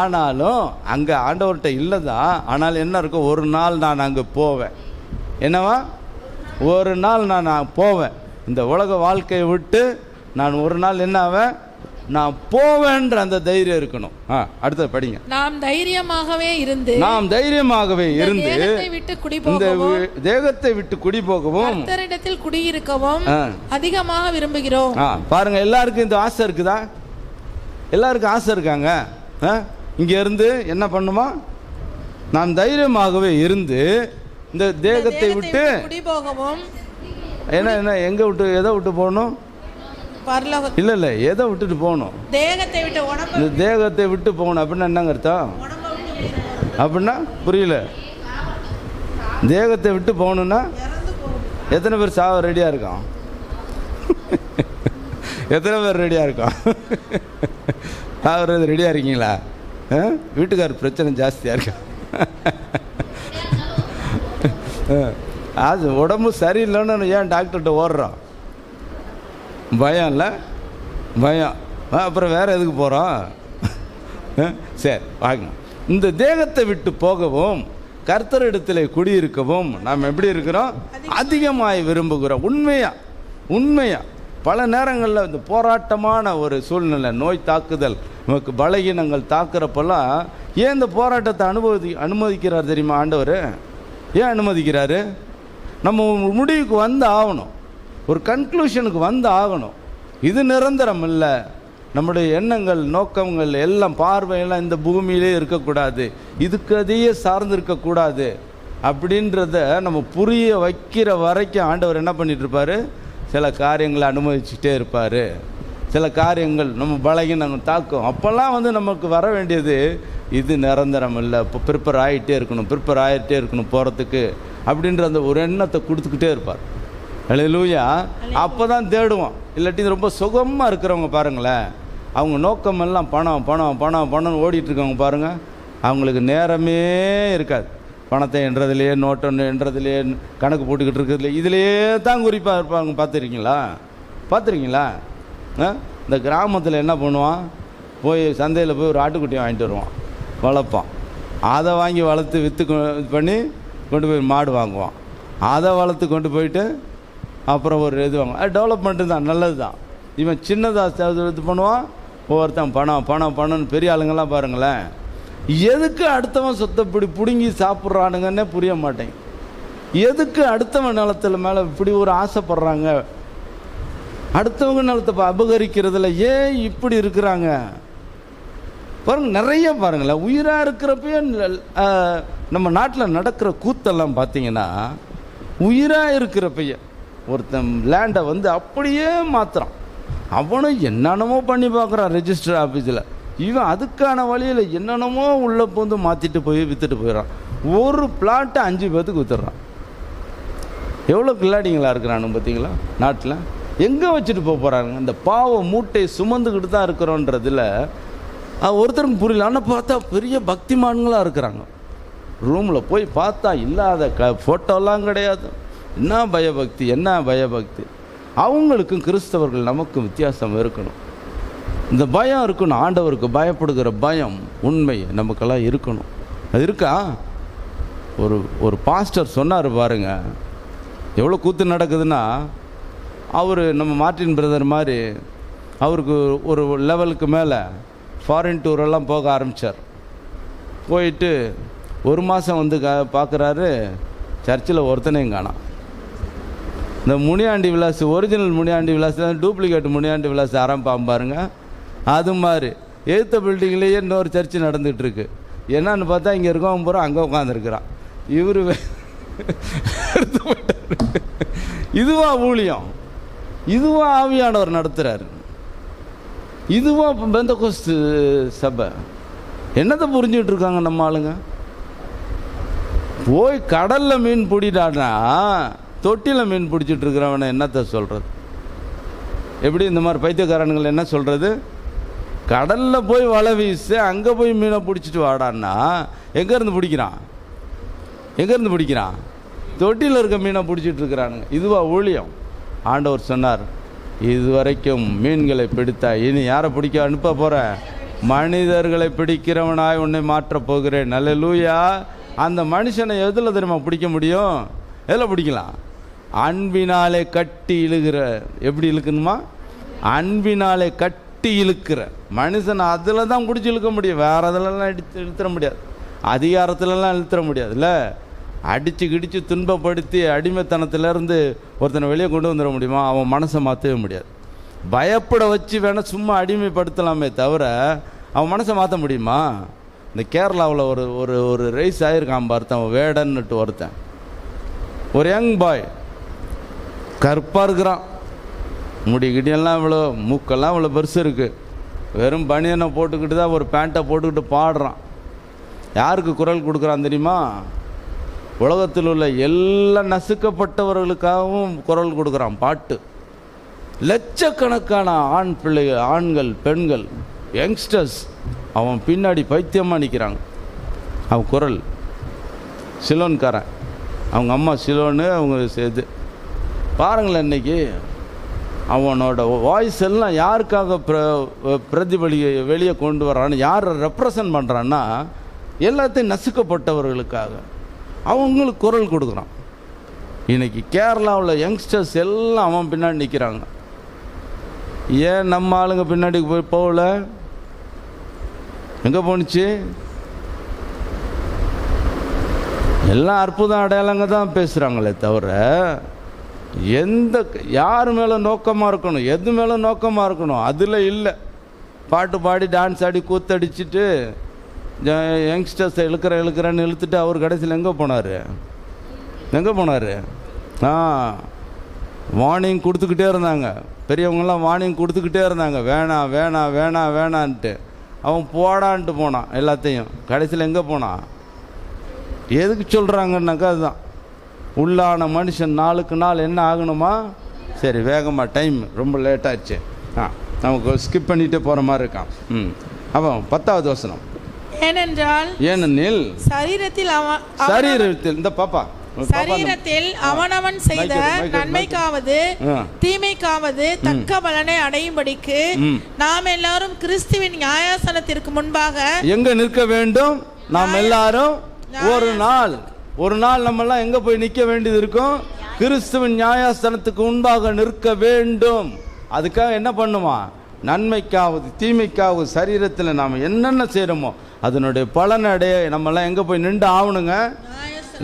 ஆனாலும் அங்கே ஆண்டவர்கிட்ட இல்லைதான். ஆனால் என்ன இருக்கும்? ஒரு நாள் நான் அங்கே போவேன். என்னவா? ஒரு நாள் நான் போவேன். இந்த உலக வாழ்க்கையை விட்டு நான் ஒரு நாள் என்ன ஆவேன்? நான் போவேன்ற அந்த தைரியம் இருக்கணும். அடுத்து படிங்க. நாம் தைரியமாகவே இருந்து இந்த தேகத்தை விட்டு குடி போகவும் கர்த்தரிடத்தில் குடியிருக்கவும் அதிகமாக விரும்புகிறோம். பாருங்க, எல்லாருக்கும் இந்த ஆசை இருக்குதா? எல்லாருக்கும் ஆசை இருக்காங்க. இங்க இருந்து என்ன பண்ணுமா? நாம் தைரியமாகவே இருந்து இந்த தேகத்தை விட்டு குடி போகவும். என்ன எங்க விட்டு, எதை விட்டு போகணும்? பரலோகம். இல்லை, எதை விட்டுட்டு போகணும்? தேகத்தை விட்டு. இந்த தேகத்தை விட்டு போகணும் அப்படின்னா என்னங்க அர்த்தம்? அப்படின்னா புரியல. தேகத்தை விட்டு போகணும்னா எத்தனை பேர் சாவ ரெடியாக இருக்கான்? எத்தனை பேர் ரெடியாக இருக்கான்? சாவறது ரெடியாக இருக்கீங்களா? வீட்டுக்கார பிரச்சனை ஜாஸ்தியாக இருக்கா? அது உடம்பு சரியில்லைன்னு ஏன் டாக்டர்கிட்ட ஓடுறோம்? பயம் இல்லை, பயம். அப்புறம் வேறு எதுக்கு போகிறோம்? சரி வாங்க. இந்த தேகத்தை விட்டு போகவும் கர்த்தரிடத்தில் குடியிருக்கவும் நாம் எப்படி இருக்கிறோம்? அதிகமாய் விரும்புகிறோம். உண்மையா பல நேரங்களில் இந்த போராட்டமான ஒரு சூழ்நிலை, நோய் தாக்குதல், நமக்கு பலகீனங்கள் தாக்குறப்பெல்லாம் ஏன் இந்த போராட்டத்தை அனுமதிக்கிறார் தெரியுமா ஆண்டவர்? ஏன் அனுமதிக்கிறாரு? நம்ம முடிவுக்கு வந்து ஆகணும், ஒரு கன்க்ளூஷனுக்கு வந்து ஆகணும். இது நிரந்தரம் இல்லை. நம்முடைய எண்ணங்கள், நோக்கங்கள் எல்லாம், பார்வையெல்லாம் இந்த பூமியிலே இருக்கக்கூடாது, இதுக்கு அதையே சார்ந்து இருக்கக்கூடாது அப்படின்றத நம்ம புரிய வைக்கிற வரைக்கும் ஆண்டவர் என்ன பண்ணிட்டு இருப்பார்? சில காரியங்களை அனுமதிச்சுட்டே இருப்பார். சில காரியங்கள் நம்ம பலகீனங்கள் தாக்கும். அப்போல்லாம் வந்து நமக்கு வர வேண்டியது இது நிரந்தரம் இல்லை, இப்போ ப்ரிப்பேர் ஆகிட்டே இருக்கணும் போகிறதுக்கு அப்படின்ற அந்த ஒரு எண்ணத்தை கொடுத்துக்கிட்டே இருப்பார். அல்லேலூயா. அப்போ தான் தேடுவோம். இல்லாட்டி ரொம்ப சுகமாக இருக்கிறவங்க பாருங்களேன், அவங்க நோக்கமெல்லாம் பணம் பணம் பணம் பணம்னு ஓடிட்டுருக்கவங்க பாருங்கள், அவங்களுக்கு நேரமே இருக்காது. பணத்தை என்றதுலையே, நோட்டை என்றதுலையே, கணக்கு போட்டுக்கிட்டு இருக்கிறதுல இதிலையே தான் குறிப்பாக இருப்பாங்க. பார்த்துருக்கீங்களா? இந்த கிராமத்தில் என்ன பண்ணுவான், போய் சந்தையில் போய் ஒரு ஆட்டுக்குட்டியை வாங்கிட்டு வருவான், வளர்ப்பான். அதை வாங்கி வளர்த்து விற்று பண்ணி கொண்டு போய் மாடு வாங்குவான். அதை வளர்த்து கொண்டு போயிட்டு அப்புறம் ஒரு இது வாங்குவான். அது டெவலப்மெண்ட்டு தான், நல்லது தான். இவன் சின்னதாக இது பண்ணுவான், ஒவ்வொருத்தன் பணம் பணம் பணம்னு பெரிய ஆளுங்கள்லாம் பாருங்களேன். எதுக்கு அடுத்தவன் சொத்தை பிடுங்கி சாப்பிட்றானுங்கன்னே புரிய மாட்டேங்க. எதுக்கு அடுத்தவன் நிலத்தில் மேலே இப்படி ஒரு ஆசைப்படுறாங்க? அடுத்தவங்க நிலத்தை அபகரிக்கிறதுல ஏன் இப்படி இருக்கிறாங்க பாருங்க. நிறைய பாருங்களேன், உயிராக இருக்கிறப்பயே நம்ம நாட்டில் நடக்கிற கூத்தெல்லாம் பார்த்தீங்கன்னா, உயிராக இருக்கிறப்பைய ஒருத்தன் லேண்டை வந்து அப்படியே மாற்றுறான். அவனும் என்னென்னமோ பண்ணி பார்க்குறான் ரெஜிஸ்டர் ஆஃபீஸில். இவன் அதுக்கான வழியில் என்னென்னமோ உள்ளே வந்து மாற்றிட்டு போய் விற்றுட்டு போயிடறான். ஒரு பிளாட்டை 5 பேர்த்துக்கு விற்றுறான். எவ்வளோ கில்லாடிங்களா இருக்கிறானு பார்த்தீங்களா நாட்டில்? எங்கே வச்சுட்டு போகிறாங்க? இந்த பாவ மூட்டையை சுமந்துக்கிட்டு தான் இருக்கிறோன்றதில் ஒருத்தருக்கு புரியல. ஆனால் பார்த்தா பெரிய பக்திமான்களாக இருக்கிறாங்க. ரூமில் போய் பார்த்தா இல்லாத ஃபோட்டோலாம் கிடையாது. என்ன பயபக்தி, என்ன பயபக்தி! அவங்களுக்கும் கிறிஸ்தவர்கள் நமக்கும் வித்தியாசம் இருக்கணும். இந்த பயம் இருக்கணும், ஆண்டவருக்கு பயப்படுகிற பயம், உண்மை நமக்கெல்லாம் இருக்கணும். அது இருக்கா? ஒரு பாஸ்டர் சொன்னார் பாருங்க, எவ்வளோ கூத்து நடக்குதுன்னா, அவர் நம்ம மார்ட்டின் பிரதர் மாதிரி அவருக்கு ஒரு லெவலுக்கு மேலே ஃபாரின் டூரெல்லாம் போக ஆரம்பித்தார். போயிட்டு 1 மாதம் வந்து பார்க்குறாரு, சர்ச்சில் ஒருத்தனையும் காணோம். இந்த முனியாண்டி விலாஸ், ஒரிஜினல் முனியாண்டி விலாஸ், டூப்ளிகேட் முனியாண்டி விலாஸ் ஆரம்பிப்பான் பாருங்க. அது மாதிரி எழுத்த பில்டிங்லேயே இன்னொரு சர்ச்சு நடந்துகிட்ருக்கு. என்னன்னு பார்த்தா இங்கே இருக்கவன் பூரா அங்கே உட்காந்துருக்கிறான். இவர் இதுவா ஊழியம்? இதுவா ஆவியானவர் நடத்துகிறார்? இதுவா பெந்தகோஸ்து சபை? என்னத்தை புரிஞ்சுக்கிட்டு இருக்காங்க நம்ம ஆளுங்க? போய் கடலில் மீன் பிடிடானா தொட்டியில் மீன் பிடிச்சிட்டு இருக்கிறவனை என்னத்தை சொல்கிறது? எப்படி இந்த மாதிரி பைத்தியக்காரனுங்களை என்ன சொல்கிறது? கடலில் போய் வலை வீசு, அங்கே போய் மீனை பிடிச்சிட்டு வாடான்னா எங்கேருந்து பிடிக்கிறான்? எங்கேருந்து பிடிக்கிறான்? தொட்டியில் இருக்க மீனை பிடிச்சிட்டு இருக்கிறானுங்க. இதுவா ஊழியம்? ஆண்டவர் சொன்னார், இதுவரைக்கும் மீன்களை பிடித்தா, இனி யாரை பிடிக்க அனுப்ப போகிற? மனிதர்களை பிடிக்கிறவனாய் உன்னை மாற்றப் போகிறேன். அல்லேலூயா. அந்த மனுஷனை எதில் தெரியுமா பிடிக்க முடியும்? எதில் பிடிக்கலாம்? அன்பினாலே கட்டி இழுக்கிற. எப்படி இழுக்கணுமா? அன்பினாலே கட்டி இழுக்கிற மனுஷனை அதில் தான் பிடிச்சி இழுக்க முடியும். வேறு அதிலெல்லாம் இழுத்துற முடியாது, அதிகாரத்திலலாம் இழுத்துற முடியாதுல்ல. அடித்து கிடித்து துன்பப்படுத்தி அடிமைத்தனத்திலேருந்து ஒருத்தனை வெளியே கொண்டு வந்துட முடியுமா? அவன் மனசை மாற்றவே முடியாது. பயப்பட வச்சு வேணால் சும்மா அடிமைப்படுத்தலாமே தவிர அவன் மனசை மாற்ற முடியுமா? இந்த கேரளாவில் ஒரு ரைஸ் ஆகிருக்கான் பார்த்தவன், வேடன்னுட்டு ஒருத்தன், ஒரு யங் பாய், கருப்பாக இருக்கிறான், முடிகிடியெல்லாம் இவ்வளோ, மூக்கெல்லாம் இவ்வளோ பெருசு இருக்குது, வெறும் பனியனை போட்டுக்கிட்டு தான் ஒரு பேண்ட்டை போட்டுக்கிட்டு பாடுறான். யாருக்கு குரல் கொடுக்குறான் தெரியுமா? உலகத்தில் உள்ள எல்லா நசுக்கப்பட்டவர்களுக்காகவும் குரல் கொடுக்குறான் பாட்டு. லட்சக்கணக்கான ஆண்கள் பெண்கள் யங்ஸ்டர்ஸ் அவன் பின்னாடி பைத்தியமாக நிற்கிறாங்க. அவன் குரல் சிலோன்காரன், அவங்க அம்மா சிலோன்னு, அவங்க இது பாருங்களேன். இன்றைக்கி அவனோட வாய்ஸ் எல்லாம் யாருக்காக வெளியே கொண்டு வர்றான்னு, யாரை ரெப்ரசன்ட் பண்ணுறான்னா எல்லாத்தையும் நசுக்கப்பட்டவர்களுக்காக அவங்களுக்கு குரல் கொடுக்குறான். இன்றைக்கி கேரளாவில் யங்ஸ்டர்ஸ் எல்லாம் அவன் பின்னாடி நிற்கிறாங்க. ஏன் நம்ம ஆளுங்க பின்னாடி போகல? எங்கே போணுச்சு? எல்லாம் அற்புதம் அடையாளங்க தான் பேசுகிறாங்களே தவிர யார் மேலே நோக்கமாக இருக்கணும், எது மேலே நோக்கமாக இருக்கணும் அதில் இல்லை. பாட்டு பாடி டான்ஸ் ஆடி கூத்தடிச்சிட்டு யங்ஸ்டர்ஸை இழுக்கிறேன்னு இழுத்துட்டு அவர் கடைசியில் எங்கே போனார்? வார்னிங் கொடுத்துக்கிட்டே இருந்தாங்க, பெரியவங்கெல்லாம் வார்னிங் கொடுத்துக்கிட்டே இருந்தாங்க, வேணாம் வேணாம் வேணாம் வேணான்ட்டு. அவன் போடான்ட்டு போனான் எல்லாத்தையும். கடைசியில் எங்கே போனான்? எதுக்கு சொல்கிறாங்கன்னாக்கா அதுதான், உள்ளான மனுஷன் நாளுக்கு நாள் என்ன ஆகணுமா? சரி வேகமாக, டைம் ரொம்ப லேட்டாகிடுச்சு. நமக்கு ஸ்கிப் பண்ணிட்டு போகிற மாதிரி இருக்கான். அப்போ 10வது வசனம். ஏனெனில் சரீரத்தில் இந்த பாப்பா சரீரத்தில் அவனவன் செய்த நன்மைக்காவது தீமைக்காவது தக்க பலனை அடையும்படிக்கு நாம் எல்லாரும் கிறிஸ்துவின் நியாயாசனத்திற்கு முன்பாக எங்க நிற்க வேண்டும்? நாம் எல்லாரும் ஒரு நாள் நம்ம எல்லாம் எங்க போய் நிற்க வேண்டியது இருக்கும்? கிறிஸ்துவின் நியாயாசனத்துக்கு முன்பாக நிற்க வேண்டும். அதுக்காக என்ன பண்ணுமா? நன்மைக்காவது தீமைக்காவது சரீரத்தில் நாம் என்னென்ன செய்கிறோமோ அதனுடைய பலன் அடைய நம்மெல்லாம் எங்கே போய் நின்று ஆகணுங்க?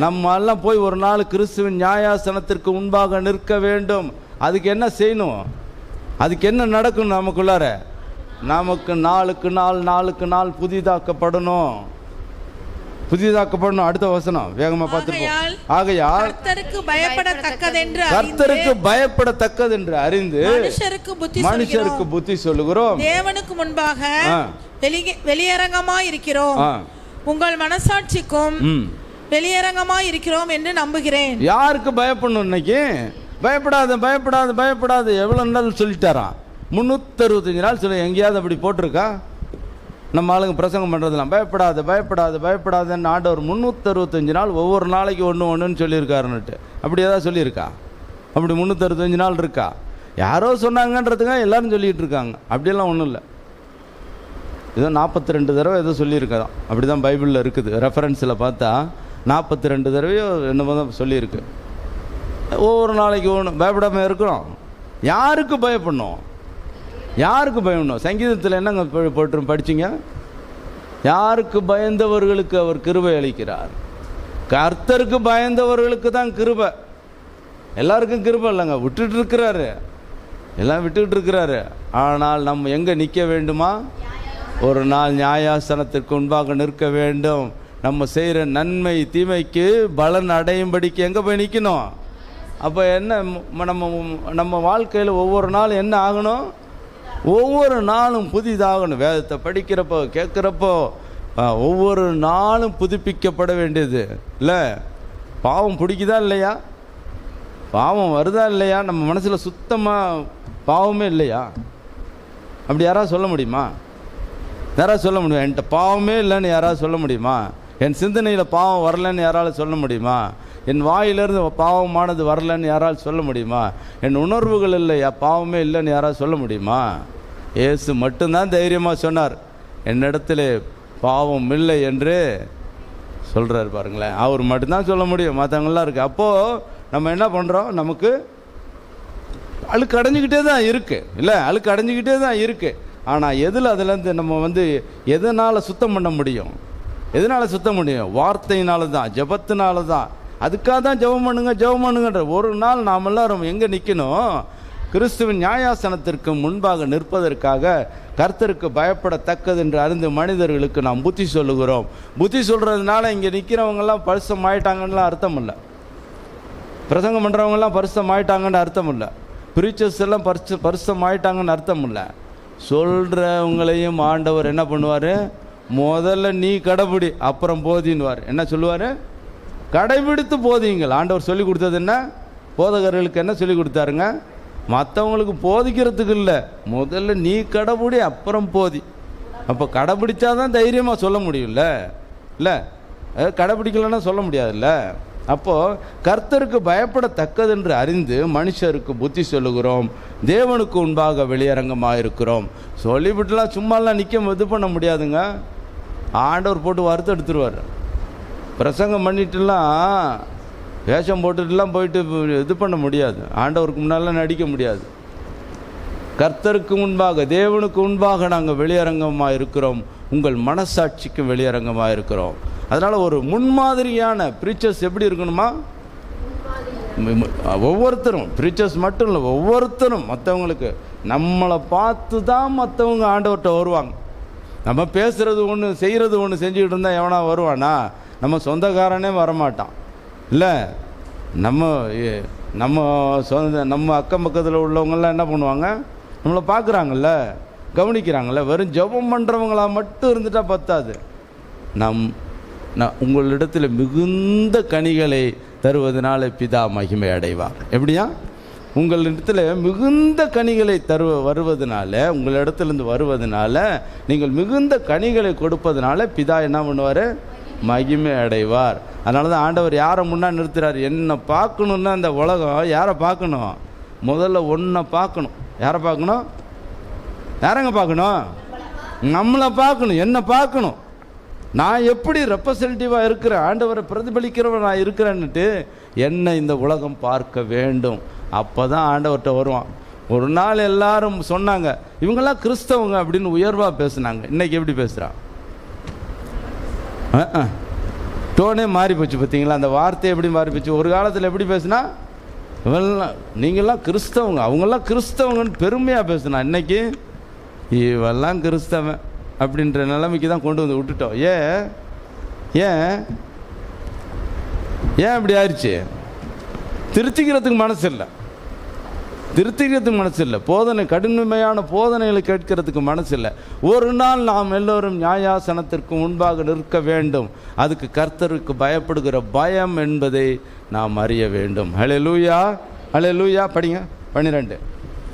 நம்ம எல்லாம் போய் ஒரு நாள் கிறிஸ்துவின் நியாயாசனத்திற்கு முன்பாக நிற்க வேண்டும். அதுக்கு என்ன செய்யணும்? அதுக்கு என்ன நடக்கணும்? நமக்குள்ளார நமக்கு நாளுக்கு நாள் புதிதாக்கப்படணும். அடுத்த வசனம் வேகமா பார்த்துப்போம். ஆகையால் கர்த்தருக்கு பயப்படத்தக்கதென்று அறிந்து மனுஷருக்கு புத்தி சொல்லுகிறோம். தேவனுக்கு முன்பாக வெளியரங்கமாய் இருக்கிறோம், உங்கள் மனசாட்சிக்கும் வெளியரங்கமாய் இருக்கிறோம் என்று நம்புகிறேன். யாருக்கு பயப்படணும்? இன்னைக்கு பயப்படாது எவ்வளவு நாள் சொல்லிட்டாராம்? 365 நாள் சொல்லி எங்கேயாவது அப்படி போட்டிருக்கா? நம்ம ஆளுங்க பிரசங்கம் பண்ணுறதுலாம் பயப்படாதுன்னு ஆண்டவர் 365 நாள் ஒவ்வொரு நாளைக்கு ஒன்றுன்னு சொல்லியிருக்காருன்னுட்டு அப்படி ஏதாவது சொல்லியிருக்கா? அப்படி 365 நாள் இருக்கா? யாரோ சொன்னாங்கன்றதுக்காக எல்லாரும் சொல்லிகிட்டு இருக்காங்க. அப்படியெல்லாம் ஒன்றும் இல்லை. ஏதோ 42 தடவை ஏதோ சொல்லியிருக்கதான். அப்படி தான் பைபிளில் இருக்குது. ரெஃபரன்ஸில் பார்த்தா 42 தடவையோ என்னமோ தான் சொல்லியிருக்கு. ஒவ்வொரு நாளைக்கு ஒன்று பயப்படாமல் இருக்கிறோம். யாருக்கு பயப்படணும்? சங்கீதத்தில் என்னங்க போட்டு படிச்சிங்க? யாருக்கு பயந்தவர்களுக்கு அவர் கிருபை அளிக்கிறார். கர்த்தருக்கு பயந்தவர்களுக்கு தான் கிருபை. எல்லாருக்கும் கிருபை இல்லைங்க, எல்லாம் விட்டுட்டு இருக்கிறாரு. ஆனால் நம்ம எங்கே நிற்க வேண்டுமா? ஒரு நாள் நியாயாசனத்திற்கு முன்பாக நிற்க வேண்டும். நம்ம செய்கிற நன்மை தீமைக்கு பலன் அடையும்படிக்கு எங்கே போய் நிற்கணும்? அப்போ என்ன நம்ம வாழ்க்கையில் ஒவ்வொரு நாளும் என்ன ஆகணும்? ஒவ்வொரு நாளும் புதிதாகணும். வேதத்தை படிக்கிறப்போ கேட்குறப்போ ஒவ்வொரு நாளும் புதுப்பிக்கப்பட வேண்டியது இல்லை? பாவம் பிடிக்குதா இல்லையா? பாவம் வருதா இல்லையா? நம்ம மனசில் சுத்தமாக பாவமே இல்லையா? அப்படி யாராவது சொல்ல முடியுமா? என்கிட்ட பாவமே இல்லைன்னு யாராவது சொல்ல முடியுமா? என் சிந்தனையில் பாவம் வரலன்னு யாராலும் சொல்ல முடியுமா? என் வாயிலிருந்து பாவமானது வரலன்னு யாரால் சொல்ல முடியுமா? என் உணர்வுகள் இல்லையா பாவமே இல்லைன்னு யாராவது சொல்ல முடியுமா? இயேசு மட்டும்தான் தைரியமாக சொன்னார், என்னிடத்துல பாவம் இல்லை என்று சொல்கிறார். பாருங்களேன், அவர் மட்டும்தான் சொல்ல முடியும், மற்றவங்களாம் இருக்குது. அப்போது நம்ம என்ன பண்ணுறோம்? நமக்கு அழுக்கு அடைஞ்சிக்கிட்டே தான் இருக்குது இல்லை? அழுக்கு அடைஞ்சிக்கிட்டே தான் இருக்குது. ஆனால் அதுலேருந்து நம்ம எதனால் சுத்தம் பண்ண முடியும்? வார்த்தையினால தான், ஜெபத்தினால தான். அதுக்காக தான் ஜெபம் பண்ணுங்கன்ற. ஒரு நாள் நாம் எல்லாரும் எங்கே நிற்கணும்? கிறிஸ்துவின் நியாயாசனத்திற்கு முன்பாக நிற்பதற்காக கர்த்தருக்கு பயப்படத்தக்கது என்று அறிந்து மனிதர்களுக்கு நாம் புத்தி சொல்லுகிறோம். புத்தி சொல்கிறதுனால இங்கே நிற்கிறவங்கெல்லாம் பரிசுத்தம் ஆயிட்டாங்கன்னு அர்த்தம் இல்லை. பிரசங்கம் பண்ணுறவங்கெல்லாம் பரிசுத்தம் ஆயிட்டாங்கன்னு அர்த்தம் இல்லை. ப்ரீச்சர்ஸ் எல்லாம் பரிசுத்தம் ஆயிட்டாங்கன்னு அர்த்தம் இல்லை. சொல்கிறவங்களையும் ஆண்டவர் என்ன பண்ணுவார்? முதல்ல நீ கடைபிடி, அப்புறம் போதின்னுவார். என்ன சொல்லுவார்? கடைபிடித்து போதிங்கள். ஆண்டவர் சொல்லி கொடுத்தது என்ன? போதகர்களுக்கு என்ன சொல்லி கொடுத்தாருங்க? மற்றவங்களுக்கு போதிக்கிறதுக்கு இல்லை, முதல்ல நீ கடைபிடி, அப்புறம் போதி. அப்போ கடைபிடிச்சாதான் தைரியமாக சொல்ல முடியும்ல? இல்லை, கடைபிடிக்கலன்னா சொல்ல முடியாதுல்ல? அப்போது கர்த்தருக்கு பயப்படத்தக்கதென்று அறிந்து மனுஷருக்கு புத்தி சொல்லுகிறோம், தேவனுக்கு முன்பாக வெளியரங்கமாக இருக்கிறோம். சொல்லிவிட்டுலாம் சும்மாலாம் நிற்க இது பண்ண முடியாதுங்க. ஆண்டவர் போட்டு வறுத்து எடுத்துருவார். பிரசங்கம் பண்ணிட்டுலாம் வேஷம் போட்டுட்டுலாம் போயிட்டு இது பண்ண முடியாது. ஆண்டவருக்கு முன்னாலாம் நடிக்க முடியாது. கர்த்தருக்கு முன்பாக, தேவனுக்கு முன்பாக நாங்கள் வெளியரங்கமாக இருக்கிறோம், உங்கள் மனசாட்சிக்கு வெளியரங்கமாக இருக்கிறோம். அதனால் ஒரு முன்மாதிரியான ப்ரீச்சர்ஸ் எப்படி இருக்கணுமா? ஒவ்வொருத்தரும், ப்ரீச்சர்ஸ் மட்டும் இல்லை, ஒவ்வொருத்தரும் மற்றவங்களுக்கு நம்மளை பார்த்து தான் மற்றவங்க ஆண்டவர்கிட்ட வருவாங்க. நம்ம பேசுகிறது ஒன்று செய்கிறது ஒன்று செஞ்சுக்கிட்டு இருந்தால் எவனா வருவானா? நம்ம சொந்தக்காரனே வரமாட்டான் இல்லை? நம்ம அக்கம் பக்கத்தில் உள்ளவங்கெல்லாம் என்ன பண்ணுவாங்க? நம்மளை பார்க்குறாங்கல்ல, கவனிக்கிறாங்கல்ல. வெறும் ஜெபம் பண்ணுறவங்களா மட்டும் இருந்துட்டால் பத்தாது. உங்களிடத்தில் மிகுந்த கனிகளை தருவதனால பிதா மகிமை அடைவார். எப்படியா? உங்களிடத்தில் மிகுந்த கனிகளை வருவதனால, உங்களிடத்துலேருந்து வருவதனால, நீங்கள் மிகுந்த கனிகளை கொடுப்பதனால பிதா என்ன பண்ணுவார்? மகிமை அடைவார். அதனால தான் ஆண்டவர் யாரை முன்னாடி நிறுத்துறார்? என்னை பார்க்கணுன்னா அந்த உலகம் யாரை பார்க்கணும்? முதல்ல ஒன்றை பார்க்கணும். யாரை பார்க்கணும்? யாரங்க பார்க்கணும்? நம்மளை பார்க்கணும், என்னை பார்க்கணும். நான் எப்படி ரெப்ரசன்டேட்டிவாக இருக்கிறேன், ஆண்டவரை பிரதிபலிக்கிறவன் நான் இருக்கிறேன்னுட்டு என்னை இந்த உலகம் பார்க்க வேண்டும். அப்போ தான் ஆண்டவர்கிட்ட வருவான். ஒரு நாள் எல்லாரும் சொன்னாங்க, இவங்கெல்லாம் கிறிஸ்தவங்க அப்படின்னு உயர்வாக பேசுனாங்க. இன்றைக்கி எப்படி பேசுகிறான்? டோனே மாறி போச்சு. பார்த்தீங்களா? அந்த வார்த்தை எப்படி மாறி போச்சு? ஒரு காலத்தில் எப்படி பேசுனா, இவெல்லாம் நீங்கள்லாம் கிறிஸ்தவங்க, அவங்கெல்லாம் கிறிஸ்தவங்கன்னு பெருமையாக பேசுனா. இன்றைக்கி இவெல்லாம் கிறிஸ்தவன் அப்படின்ற நிலைமைக்கு தான் கொண்டு வந்து விட்டுட்டோம். ஏன் ஏன் ஏன் இப்படி ஆயிடுச்சு? திருத்திக்கிறதுக்கு மனசு இல்லை, திருத்திக்கிறதுக்கு மனசு இல்லை. போதனை, கடுமையான போதனைகளை கேட்கறதுக்கு மனசு இல்லை. ஒரு நாள் நாம் எல்லோரும் நியாயாசனத்திற்கு முன்பாக நிற்க வேண்டும். அதுக்கு கர்த்தருக்கு பயப்படுகிற பயம் என்பதை நாம் அறிய வேண்டும். ஹல்லேலூயா, ஹல்லேலூயா. படிங்க 12.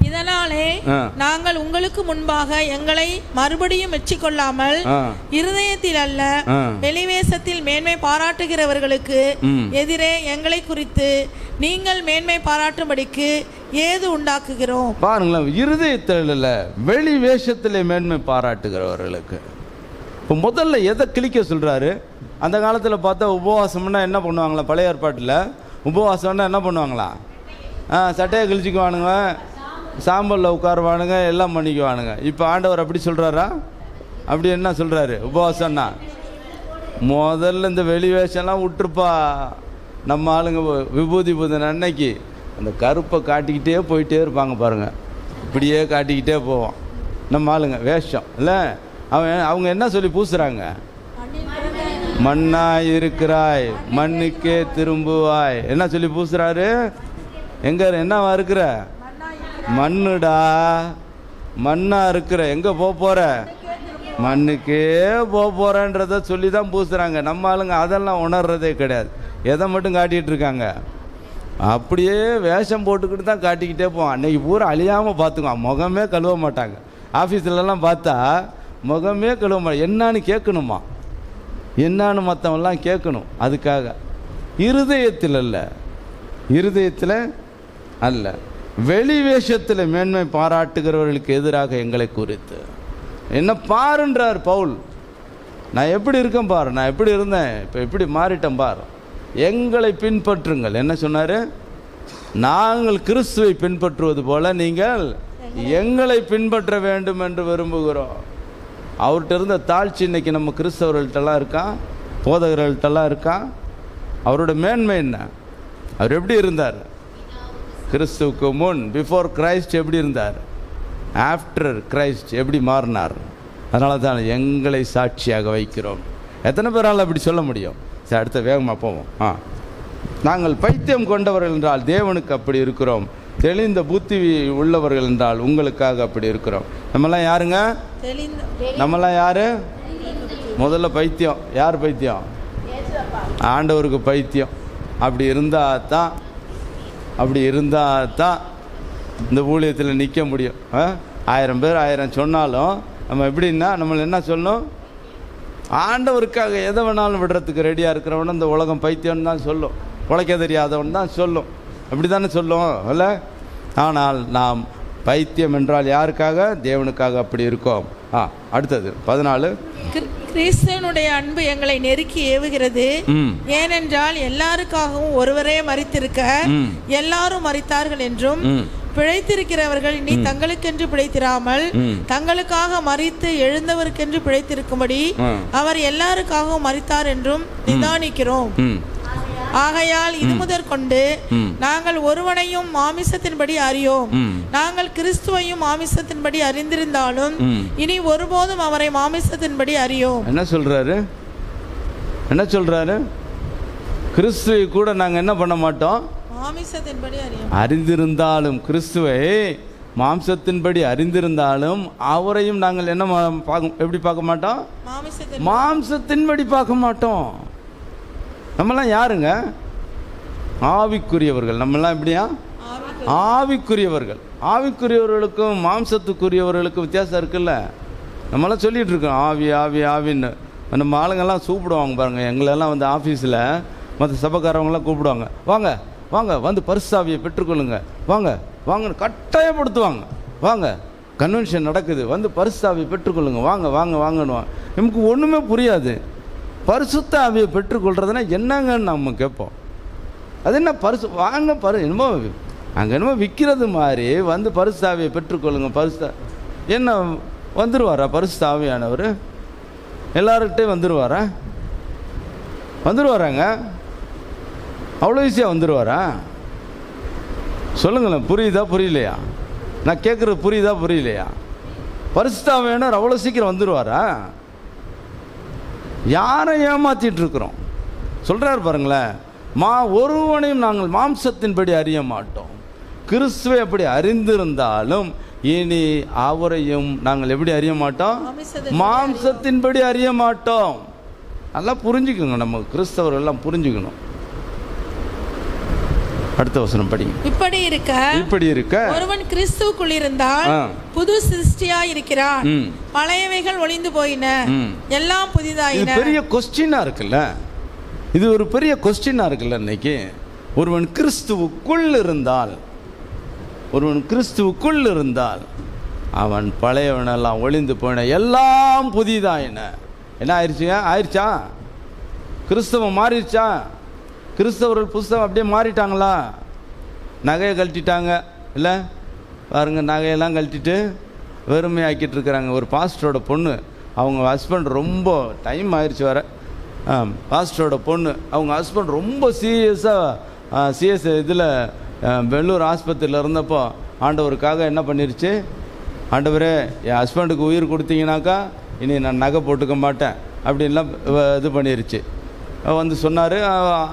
இதனாலே நாங்கள் உங்களுக்கு முன்பாக எங்களை மறுபடியும் மெச்சிக்கொள்ளாமல் இருதயத்தில் அல்ல வெளிவேசத்தில் மேன்மை பாராட்டுகிறவர்களுக்கு எதிரே எங்களை குறித்து நீங்கள் மேன்மை பாராட்டும்படிக்கு ஏது உண்டாக்குகிறோம். பாருங்களேன், இருதயத்தில் இல்ல வெளி வேஷத்திலே மேன்மை பாராட்டுகிறவர்களுக்கு. இப்போ முதல்ல எதை கிழிக்க சொல்றாரு? அந்த காலத்தில் பார்த்தா உபவாசம்னா என்ன பண்ணுவாங்களா? பழைய ஏற்பாட்டில் உபவாசம்னா என்ன பண்ணுவாங்களா? சட்டையை கிழிச்சிக்குவானுங்க, சாம்பலில் உட்காருவானுங்க, எல்லாம் பண்ணிக்குவானுங்க. இப்போ ஆண்டவர் அப்படி சொல்கிறாரா? அப்படி என்ன சொல்கிறாரு? உபவாசம்னா முதல்ல இந்த வெளி வேஷம்லாம் விட்டுருப்பா. நம்ம ஆளுங்க விபூதி புதன் அன்னைக்கு அந்த கருப்பை காட்டிக்கிட்டே போயிட்டே இருப்பாங்க பாருங்கள். இப்படியே காட்டிக்கிட்டே போவோம் நம்ம ஆளுங்க. வேஷம் இல்லை, அவங்க என்ன சொல்லி பூசுகிறாங்க? மண்ணாய் இருக்கிறாய், மண்ணுக்கே திரும்புவாய். என்ன சொல்லி பூசுறாரு? எங்க என்னவா இருக்கிற? மண்ணுடா, மண்ணா இருக்கிற, எங்க போற? மண்ணுக்கே போறன்றத சொல்லி தான் பூசுறாங்க. நம்ம ஆளுங்க அதெல்லாம் உணர்றதே கிடையாது. எதை மட்டும் காட்டிகிட்டு இருக்காங்க? அப்படியே வேஷம் போட்டுக்கிட்டு தான் காட்டிக்கிட்டே போவோம். அன்னைக்கு பூரா அழியாமல் பார்த்துக்குவோம். முகமே கழுவ மாட்டாங்க. ஆஃபீஸ்லலாம் பார்த்தா முகமே கழுவ மாட்டாங்க. என்னான்னு கேட்கணுமா? என்னான்னு மற்றவெல்லாம் கேட்கணும். அதுக்காக இருதயத்தில் அல்ல, இருதயத்தில் அல்ல வெளி வேஷத்தில் மேன்மை பாராட்டுகிறவர்களுக்கு எதிராக எங்களை குறித்து என்ன பாருன்றார் பவுல். நான் எப்படி இருக்கேன் பாரு, நான் எப்படி இருந்தேன், இப்போ எப்படி மாறிட்டேன் பாரு. எங்களை பின்பற்றுங்கள். என்ன சொன்னார்? நாங்கள் கிறிஸ்துவை பின்பற்றுவது போல நீங்கள் எங்களை பின்பற்ற வேண்டும் என்று விரும்புகிறோம். அவர்கிட்ட இருந்த தாழ்ச்சி இன்னைக்கு நம்ம கிறிஸ்தவர்கள்ட்டெல்லாம் இருக்கா, போதகர்கள்ட்டெல்லாம் இருக்கா? அவரோட மேன்மை என்ன? அவர் எப்படி இருந்தார்? கிறிஸ்துவுக்கு முன், பிஃபோர் கிரைஸ்ட் எப்படி இருந்தார்? ஆஃப்டர் கிரைஸ்ட் எப்படி மாறினார்? அதனால தான் எங்களை சாட்சியாக வைக்கிறோம். எத்தனை பேரால் அப்படி சொல்ல முடியும்? சரி, அடுத்த வேகமாக போவோம். நாங்கள் பைத்தியம் கொண்டவர்கள் என்றால் தேவனுக்கு அப்படி இருக்கிறோம், தெளிந்த புத்தி உள்ளவர்கள் என்றால் உங்களுக்காக அப்படி இருக்கிறோம். நம்மெல்லாம் யாருங்க? நம்மெல்லாம் யாரு? முதல்ல பைத்தியம். யார் பைத்தியம்? ஆண்டவருக்கு பைத்தியம். அப்படி இருந்தால் தான் இந்த ஊழியத்தில் நிற்க முடியும். 1000 பேர் 1000 சொன்னாலும் நம்ம எப்படின்னா, நம்மளை என்ன சொல்லணும்? ஆண்டவருக்காக எதை வேணாலும் விடுறதுக்கு ரெடியாக இருக்கிறவன இந்த உலகம் பைத்தியம்னு தான் சொல்லும், உழைக்க தெரியாதவன் தான் சொல்லும். அப்படி தானே சொல்லும் இல்லை? ஆனால் நாம் பைத்தியம் என்றால் யாருக்காக? தேவனுக்காக அப்படி இருக்கோம். அடுத்தது 14. கிறிஸ்துவனுடைய அன்பு எங்களை நெருக்கி ஏவுகிறது. ஏனென்றால் எல்லாருக்காகவும் ஒருவரே மரித்திருக்க எல்லாரும் மரித்தார்கள் என்றும், பிழைத்திருக்கிறவர்கள் இனி தங்களுக்கென்று பிழைத்திராமல் தங்களுக்காக மரித்து எழுந்தவருக்கென்று பிழைத்திருக்கும்படி அவர் எல்லாருக்காகவும் மரித்தார் என்றும் நிதானிக்கிறோம். ஆகையால் இது முதற்கொண்டு நாங்கள் ஒருவனையும் மாமிசத்தின்படி அறியோம். நாங்கள் கிறிஸ்துவையும் மாமிசத்தின்படி அறிந்திருந்தாலும் இனி ஒருபோதும் அவரை மாமிசத்தின்படி அறியோம். என்ன சொல்றாரு? கிறிஸ்துவை கூட நாங்கள் என்ன பண்ண மாட்டோம்? மாமிசத்தின்படி அறிந்திருந்தாலும், கிறிஸ்துவை மாம்சத்தின்படி அறிந்திருந்தாலும் அவரையும் நாங்கள் என்ன எப்படி பார்க்க மாட்டோம்? மாம்சத்தின்படி பார்க்க மாட்டோம். நம்மெல்லாம் யாருங்க? ஆவிக்குரியவர்கள். நம்மெல்லாம் எப்படியா? ஆவிக்குரியவர்கள். ஆவிக்குரியவர்களுக்கும் மாம்சத்துக்குரியவர்களுக்கும் வித்தியாசம் இருக்குல்ல. நம்மளாம் சொல்லிகிட்டு இருக்கோம் ஆவி ஆவி ஆவின்னு. நம்ம ஆளுங்கெல்லாம் கூப்பிடுவாங்க பாருங்கள். எங்களெல்லாம் வந்து ஆஃபீஸில் மற்ற சபைக்காரவங்களாம் கூப்பிடுவாங்க, வாங்க வாங்க வந்து பரிசுத்தாவியை பெற்றுக்கொள்ளுங்க, வாங்க வாங்கன்னு கட்டாயப்படுத்துவாங்க. வாங்க கன்வென்ஷன் நடக்குது, வந்து பரிசுத்தாவியை பெற்றுக்கொள்ளுங்க, வாங்க வாங்க வாங்கன்னுவாங்க. நமக்கு ஒன்றுமே புரியாது. பரிசுத்த ஆவியை பெற்றுக்கொள்றதுனா என்னங்கன்னு நம்ம கேட்போம். அது என்ன வாங்க என்னமோ அங்கே என்னமோ விற்கிறது மாதிரி வந்து பரிசுத்த ஆவியை பெற்றுக்கொள்ளுங்க. என்ன வந்துடுவாரா பரிசுத்த ஆவியானவர்? எல்லார்கிட்டையும் வந்துடுவாராங்க? அவ்வளோ ஈஸியாக வந்துடுவாரா? சொல்லுங்களேன், புரியுதா புரியலையா? நான் கேட்குறது புரியுதா புரியலையா? பரிசுத்த ஆவியானவர் அவ்வளோ சீக்கிரம் வந்துடுவாரா? யாரை ஏமாற்றிட்டு இருக்கிறோம்? சொல்கிறார் பாருங்களேன், ஒருவனையும் நாங்கள் மாம்சத்தின்படி அறிய மாட்டோம். கிறிஸ்துவை அப்படி அறிந்திருந்தாலும் இனி அவரையும் நாங்கள் எப்படி அறிய மாட்டோம்? மாம்சத்தின்படி அறிய மாட்டோம். நல்லா புரிஞ்சுக்கோங்க, நம்ம கிறிஸ்தவர்கள் எல்லாம் புரிஞ்சுக்கணும். அடுத்த வசனம் படிங்க. இப்படி இருக்க ஒருவன் கிறிஸ்துவுக்குள் இருந்தால் புது சிருஷ்டியா இருக்கிறான், பழையவைகள் ஒளிந்து போயின, எல்லாம் புதிதாயின. பெரிய கொஸ்டினா இருக்குல்ல, இது ஒரு பெரிய கொஸ்டினா இருக்குல்ல. இன்னைக்கு ஒருவன் கிறிஸ்துவுக்குள் இருந்தால் அவன் பழையவனெல்லாம் ஒளிந்து போயின, எல்லாம் புதிதாயின. என்ன ஆயிடுச்சா? கிறிஸ்தவம் மாறிடுச்சா? கிறிஸ்தவர்கள் புஸ்தகம் அப்படியே மாறிட்டாங்களா? நகையை கழட்டிட்டாங்க இல்லை பாருங்க, நகையெல்லாம் கழட்டிட்டு வெறுமையாக்கிட்டு இருக்கிறாங்க. ஒரு பாஸ்டரோட பொண்ணு, அவங்க ஹஸ்பண்ட் ரொம்ப டைம் ஆயிடுச்சு வர, பாஸ்டரோட பொண்ணு அவங்க ஹஸ்பண்ட் ரொம்ப சிஎஸ் இதில் வெள்ளூர் ஆஸ்பத்திரியில் இருந்தப்போ ஆண்டவருக்காக என்ன பண்ணிருச்சு, ஆண்டவரே என் ஹஸ்பண்டுக்கு உயிர் கொடுத்தீங்கன்னாக்கா இனி நான் நகை போட்டுக்க மாட்டேன் அப்படின்லாம் இது பண்ணிருச்சு. வந்து சொன்னார்,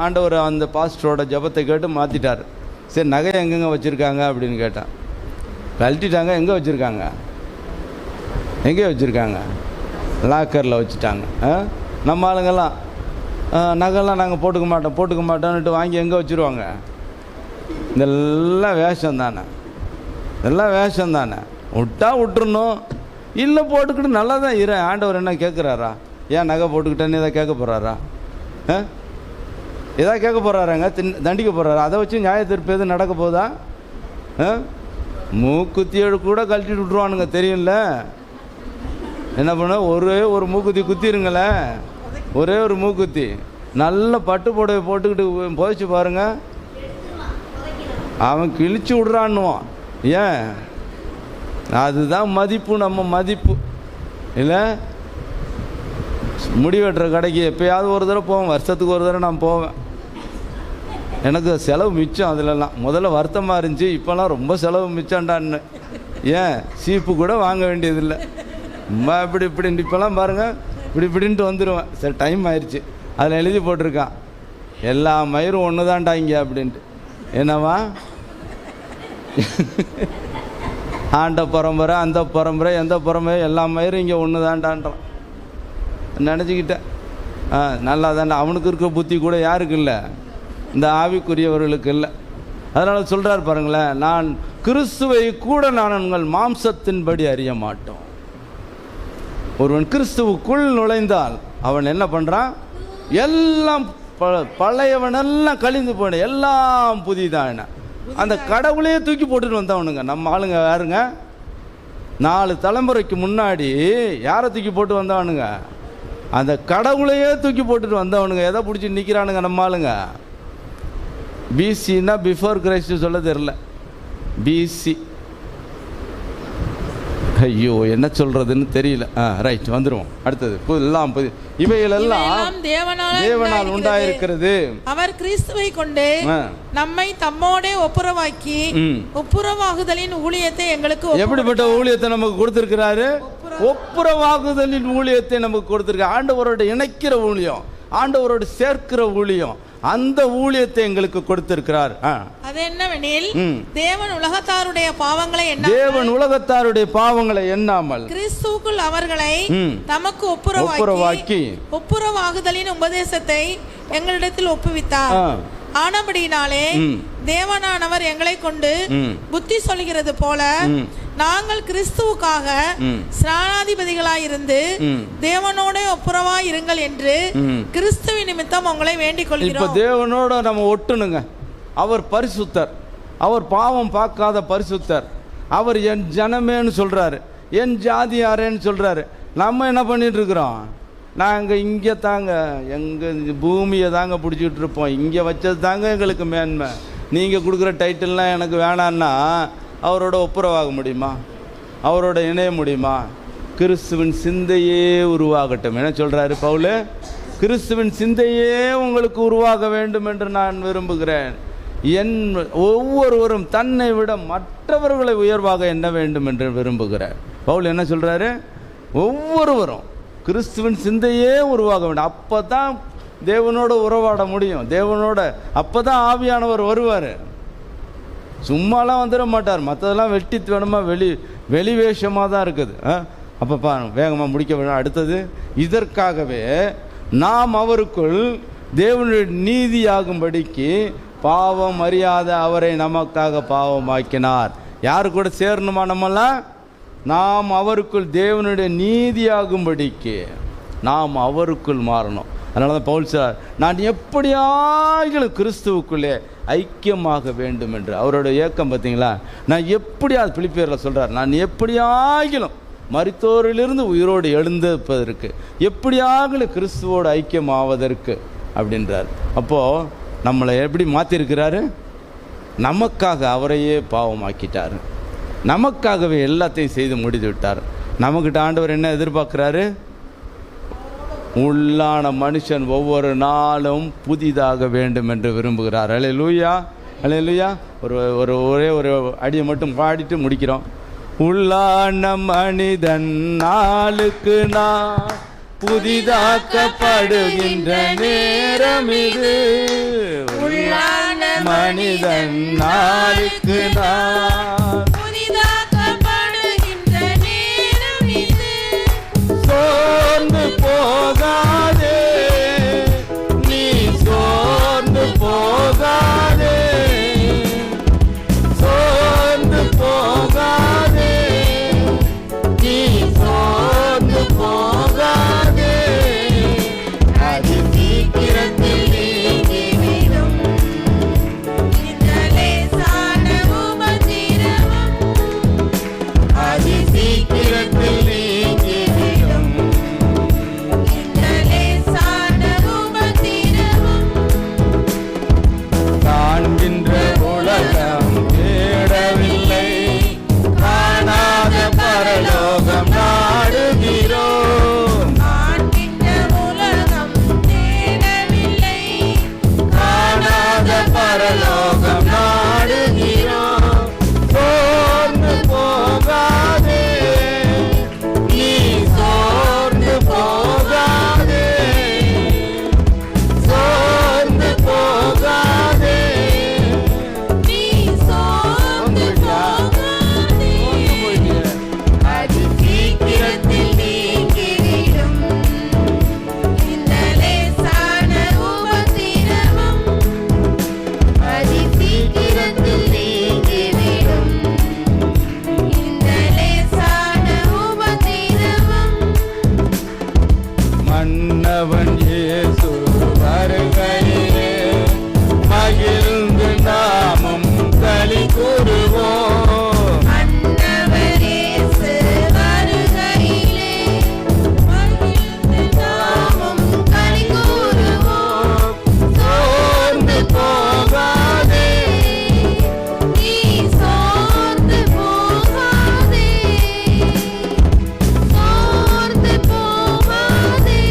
ஆண்டவர் அந்த பாஸ்டரோட ஜபத்தை கேட்டு மாற்றிட்டார். சரி, நகை எங்கெங்கே வச்சுருக்காங்க அப்படின்னு கேட்டான். கழட்டிட்டாங்க. எங்கே வச்சுருக்காங்க? லாக்கரில் வச்சுட்டாங்க. நம்ம ஆளுங்கெல்லாம் நகைலாம் நாங்கள் போட்டுக்க மாட்டோன்னுட்டு வாங்கி எங்கே வச்சுருவாங்க? இதெல்லாம் வேஷம் தானே. விட்டுறணும், இல்லை போட்டுக்கிட்டு நல்லா தான் இரு. ஆண்டவர் என்ன கேட்குறாரா? ஏன் நகை போட்டுக்கிட்டேன்னு எதாவது கேட்க போகிறாரா? எதாவது கேட்க போகிறாராங்க? தண்டிக்க போகிறாரா? அதை வச்சு நியாய தீர்ப்பு எதுவும் நடக்க போதா? மூக்குத்தியோடு கூட கழட்டிட்டு விட்ருவானுங்க, தெரியும்ல. என்ன பண்ண, ஒரே ஒரு மூக்குத்தி குத்திருங்களேன், ஒரே ஒரு மூக்குத்தி நல்ல பட்டு புடவை போட்டுக்கிட்டு போயிச்சு பாருங்க, அவன் கிழிச்சு விட்றான்னுவான். ஏன்? அதுதான் மதிப்பு, நம்ம மதிப்பு இல்லை. முடி வெட்டுற கடைக்கு எப்போயாவது ஒரு தடவை போவேன், வருஷத்துக்கு ஒரு தடவை நான் போவேன். எனக்கு செலவு மிச்சம். அதிலெல்லாம் முதல்ல வருத்தமாக இருந்துச்சு, இப்போல்லாம் ரொம்ப செலவு மிச்சம்டான்னு. ஏன்? சீப்பு கூட வாங்க வேண்டியதில்லை. இப்படி இப்போல்லாம் பாருங்கள், இப்படின்ட்டு வந்துடுவேன். சரி, டைம் ஆயிடுச்சு. அதில் எழுதி போட்டிருக்கான், எல்லா மயிரும் ஒன்று தான்டா இங்கே அப்படின்ட்டு. என்னவா? ஆண்ட பரம்பரை, அந்த பரம்பரை, எந்த பரம்பரை, எல்லா மயிரும் இங்கே ஒன்று தான்டான்றான். நினச்சிக்கிட்டேன். நல்லா தானே. அவனுக்கு இருக்க புத்தி கூட யாருக்கு இல்லை? இந்த ஆவிக்குரியவர்களுக்கு இல்லை. அதனால் சொல்கிறார் பாருங்களேன், நான் கிறிஸ்துவை கூட நான் உங்கள் மாம்சத்தின்படி அறிய மாட்டோம். ஒருவன் கிறிஸ்துவுக்குள் நுழைந்தால் அவன் என்ன பண்ணுறான்? எல்லாம் பழையவனெல்லாம் கழிந்து போன, எல்லாம் புதிதான. அந்த கடவுளையே தூக்கி போட்டுட்டு வந்தவனுங்க நம்ம ஆளுங்க. யாருங்க? 4 தலைமுறைக்கு முன்னாடி யாரை தூக்கி போட்டு வந்தவனுங்க? அந்த கடவுளையே தூக்கி போட்டுட்டு வந்தவனுங்க. எதை பிடிச்சி நிற்கிறானுங்க நம்ம ஆளுங்க? பிசின்னா பிஃபோர் கிரைஸ்ட் சொல்ல தெரில, பிசி. ஐயோ, என்ன சொல்றதுன்னு தெரியல. ரைட், வந்துருவோம். அடுத்தது எல்லாம் இவைகளெல்லாம் தேவனால் உண்டாயிருக்கிறது. அவர் கிறிஸ்துவை கொண்டு நம்மை தம்மோடே ஒப்புரவாக்கி ஒப்புரவாகுதலின் ஊழியத்தை எங்களுக்கு. எப்படிப்பட்ட ஊழியத்தை நமக்கு கொடுத்திருக்கிறாரு? ஒப்புரவாகுதலின் ஊழியத்தை நமக்கு கொடுத்திருக்காரு. ஆண்டவரோட இணைக்கிற ஊழியம், ஆண்டவரோட சேர்க்கிற ஊழியம், அந்த ஊழியத்தை எங்களுக்கு கொடுத்திருக்கிறார். அது என்னவெனில், தேவன் உலகத்தாருடைய பாவங்களை எண்ணாமல் கிறிஸ்துவுக்குள் அவர்களை தமக்கு ஒப்புரவாக்கி ஒப்புரவாகுதலின் உபதேசத்தை எங்களிடத்தில் ஒப்புவித்தார். ஆனபடியினாலே தேவனானவர் எங்களை கொண்டு புத்தி சொல்கிறது போல நாங்கள் கிறிஸ்துவுக்காக ஸ்நானாதிபதிகளாயிருந்து தேவனோட ஒப்புரவாய் இருங்கள் என்று கிறிஸ்துவின் நிமித்தம் உங்களை வேண்டிக் கொள்கிறோம். இப்ப தேவனோட நம்ம ஒட்டுனுங்க. அவர் பரிசுத்தர், அவர் பாவம் பார்க்காத பரிசுத்தர், அவர் என் ஜனமேன்னு சொல்றாரு, என் ஜாதியாரேன்னு சொல்றாரு. நம்ம என்ன பண்ணிட்டு இருக்கிறோம்? நாங்கள் இங்கே தாங்க எங்கள் பூமியை தாங்க பிடிச்சிக்கிட்டு இருப்போம், இங்கே வச்சது தாங்க எங்களுக்கு மேன்மை. நீங்கள் கொடுக்குற டைட்டில்லாம் எனக்கு வேணான்னா அவரோட ஒப்புரவாக முடியுமா? அவரோட இணைய முடியுமா? கிறிஸ்துவின் சிந்தையே உருவாகட்டும். என்ன சொல்கிறாரு பவுல்? கிறிஸ்துவின் சிந்தையே உங்களுக்கு உருவாக வேண்டும் என்று நான் விரும்புகிறேன். என் ஒவ்வொருவரும் தன்னை விட மற்றவர்களை உயர்வாக எண்ண வேண்டும் என்று விரும்புகிறார். பவுல் என்ன சொல்கிறாரு? ஒவ்வொருவரும் கிறிஸ்துவின் சிந்தையே உருவாக வேண்டும். அப்போ தான் தேவனோட உறவாட முடியும். தேவனோட அப்போ தான் ஆவியானவர் வருவார். சும்மாலாம் வந்துட மாட்டார். மற்றதெல்லாம் வெட்டி வேணுமா வெளி வேஷமாக தான் இருக்குது. அப்போ வேகமாக முடிக்க வேணும். அடுத்தது, இதற்காகவே நாம் அவருக்குள் தேவனுடைய நீதியாகும்படிக்கு பாவம் அறியாத அவரை நமக்காக பாவமாக்கினார். யாரு கூட சேரணுமா? நம்மெல்லாம் நாம் அவருக்குள் தேவனுடைய நீதியாகும்படிக்கு நாம் அவருக்குள் மாறணும். அதனால தான் பவுல் சார், நான் எப்படியாகிலும் கிறிஸ்துவுக்குள்ளே ஐக்கியமாக வேண்டும் என்று அவரோட ஏக்கம். பார்த்தீங்களா? நான் எப்படியாவது பிலிப்பியரில் சொல்கிறார், நான் எப்படியாகிலும் மரித்தோரிலிருந்து உயிரோடு எழுந்திருப்பதற்கு, எப்படியாகிலும் கிறிஸ்துவோடு ஐக்கியமாவதற்கு அப்படின்றார். அப்போது நம்மளை எப்படி மாற்றிருக்கிறாரு? நமக்காக அவரையே பாவமாக்கிட்டார். நமக்காகவே எல்லாத்தையும் செய்து முடித்து விட்டார். நமக்கிட்ட ஆண்டவர் என்ன எதிர்பார்க்குறாரு? உள்ளான மனுஷன் ஒவ்வொரு நாளும் புதிதாக வேண்டும் என்று விரும்புகிறார். அல்லேலூயா, அல்லேலூயா. ஒரே ஒரு அடியை மட்டும் பாடிட்டு முடிக்கிறோம். உள்ளான மனிதன் நாளுக்கு நாள் புதிதாக்கப்படுகின்ற நேரம் இது. உள்ளான மனிதன் நாளுக்கு நாள் புதிதாக்கப்படுகின்ற நேரம் இது. சோர்ந்து போகாதே நீ, சோர்ந்து போகாதே, சோர்ந்து போகாதே நீ, சோர்ந்து போகாதே. அது சீக்கிரத்தில் நீங்கிவிடும். இந்த லேசான உபத்திரவம் அது சீக்கிரத்தில் நீங்கிவிடும். இந்த லேசான உபத்திரவம் காண்கின்ற உலகம் தேடவில்லை, காணாத பரலோகம் நாடுகிறோம். காண்கின்ற உலகம் தேடவில்லை, காணாத பரலோகம் நாடுகிறோம். சோர்ந்து போகாதே நீ, சோர்ந்து போகாதே, சோர்ந்து போகாதே நீ சோர்ந்து போகாதே. அது சீக்கிரத்தில் நீங்கிவிடும். இந்த லேசான உபத்திரவம் அது சீக்கிரத்தில் நீங்கிவிடும். இந்த லேசான உபத்திரவம் மன்னவன் இயேசு வருகையிலே மகிழ்ந்து நாமும் களி கூறுவோம். மன்னவர் இயேசு வருகையிலே மகிழ்ந்து நாமும் களி கூறுவோம். சோர்ந்து போகாதே நீ சோர்ந்து போகாதே, சோர்ந்து போகாதே,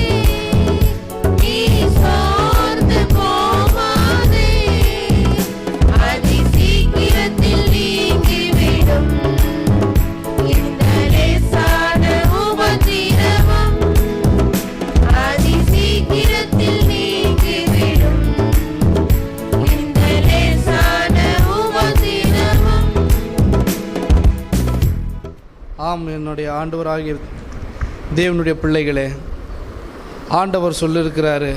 நீ சோர்ந்து போகாதே. அதி சீக்கிரத்தில் நீங்கிவிடும். இந்த லேசான உபத்திரவம் அதி சீக்கிரத்தில் நீங்கிவிடும். இந்த லேசான உபத்திரவம். ஆம், என்னுடைய ஆண்டவராகிய தேவனுடைய பிள்ளைகளே, ஆண்டவர் சொல்லியிருக்கிறாரு,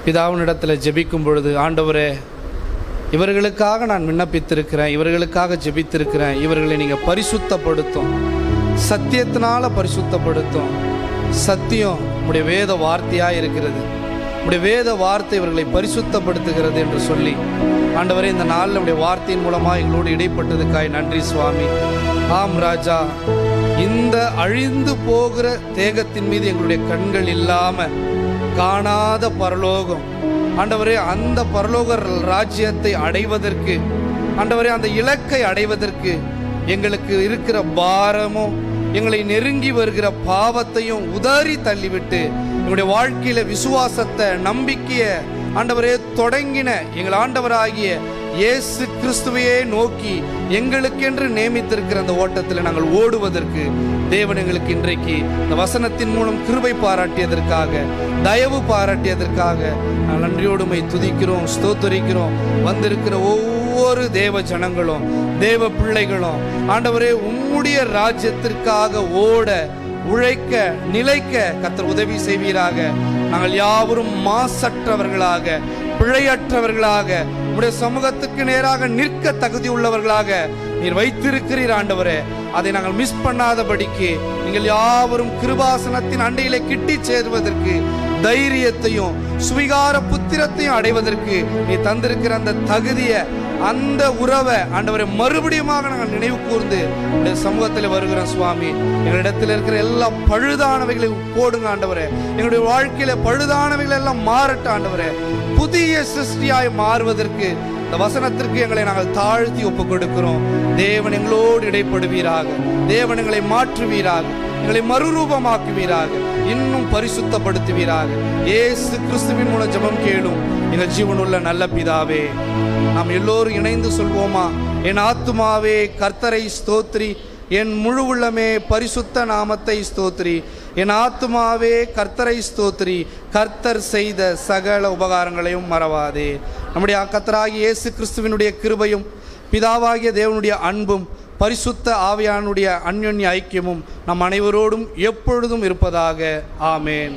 பிதாவினிடத்தில் ஜெபிக்கும் பொழுது, ஆண்டவரே இவர்களுக்காக நான் விண்ணப்பித்திருக்கிறேன், இவர்களுக்காக ஜெபித்திருக்கிறேன். இவர்களை நீங்கள் பரிசுத்தப்படுத்தும், சத்தியத்தினால பரிசுத்தப்படுத்தும். சத்தியம் உடைய வேத வார்த்தையாக இருக்கிறது. உடைய வேத வார்த்தை இவர்களை பரிசுத்தப்படுத்துகிறது என்று சொல்லி ஆண்டவரே, இந்த நாளில் உடைய வார்த்தையின் மூலமாக எங்களோடு இடைப்பட்டதுக்காய் நன்றி சுவாமி. ஆம் ராஜா, இந்த அழிந்து போகிற தேகத்தின் மீது எங்களுடைய கண்கள் இல்லாமல் காணாத பரலோகம் ஆண்டவரே, அந்த பரலோக ராஜ்யத்தை அடைவதற்கு ஆண்டவரே, அந்த இலக்கை அடைவதற்கு எங்களுக்கு இருக்கிற பாரமும் எங்களை நெருங்கி வருகிற பாவத்தையும் உதறி தள்ளிவிட்டு எங்களுடைய வாழ்க்கையில விசுவாசத்தை, நம்பிக்கையை ஆண்டவரே தொடங்கின எங்கள் ஆண்டவராகிய இயேசு கிறிஸ்துவையே நோக்கி எங்களுக்கென்று நியமித்திருக்கிற அந்த ஓட்டத்தில் நாங்கள் ஓடுவதற்கு தேவன் எங்களுக்கு இன்றைக்கு இந்த வசனத்தின் மூலம் கிருபை பாராட்டியதற்காக, தயவு பாராட்டியதற்காக நாங்கள் நன்றியோடுமை துதிக்கிறோம், ஸ்தோத்தரிக்கிறோம். வந்திருக்கிற ஒவ்வொரு தேவ ஜனங்களும், தேவ பிள்ளைகளும் ஆண்டவரே உம்முடைய ராஜ்யத்திற்காக ஓட, உழைக்க, நிலைக்க கர்த்தர் உதவி செய்வீராக. நாங்கள் யாவரும் மாசற்றவர்களாக, பிழையற்றவர்களாக, உடைய சமூகத்துக்கு நேராக நிற்க தகுதி உள்ளவர்களாக நீர் வைத்திருக்கிறீர் ஆண்டவரே. அதை நாங்கள் மிஸ் பண்ணாதபடிக்கு நீங்கள் யாவரும் கிருபாசனத்தின் அண்டையிலே கிட்டி சேருவதற்கு தைரியத்தையும் சுவிகார புத்திரத்தையும் அடைவதற்கு நீ தந்திருக்கிற அந்த தகுதியை, அந்த உறவை ஆண்டவரை மறுபடியுமாக நாங்கள் நினைவு கூர்ந்து உடைய சமூகத்தில் வருகிறோம் சுவாமி. எங்களிடத்தில் இருக்கிற எல்லா பழுதானவைகளை போடுங்க ஆண்டவரே. எங்களுடைய வாழ்க்கையில பழுதானவைகள் எல்லாம் மாறட்ட ஆண்டவரே. புதிய சிருஷ்டியாய் மாறுவதற்கு இந்த வசனத்திற்கு எங்களை நாங்கள் தாழ்த்தி ஒப்புக் கொடுக்கிறோம். தேவன் எங்களோடு இடைப்படுவீராக, தேவன் எங்களை மாற்றுவீராக, எங்களை மறுரூபமாக்குவீராக, இன்னும் பரிசுத்தப்படுத்துவீராக. இயேசு கிறிஸ்துவின் மூலம் ஜெபம் கேளும் எங்கள் ஜீவனுள்ள நல்ல பிதாவே. நாம் எல்லோரும் இணைந்து சொல்வோமா? என் ஆத்துமாவே கர்த்தரை ஸ்தோத்ரி, என் முழு உள்ளமே பரிசுத்த நாமத்தை ஸ்தோத்ரி. என் ஆத்துமாவே கர்த்தரை ஸ்தோத்ரி, கர்த்தர் செய்த சகல உபகாரங்களையும் மறவாதே. நம்முடைய கர்த்தராகிய இயேசு கிறிஸ்துவினுடைய கிருபையும், பிதாவாகிய தேவனுடைய அன்பும், பரிசுத்த ஆவியானுடைய அன்யோன்ய ஐக்கியமும் நம் அனைவரோடும் எப்பொழுதும் இருப்பதாக. ஆமேன்.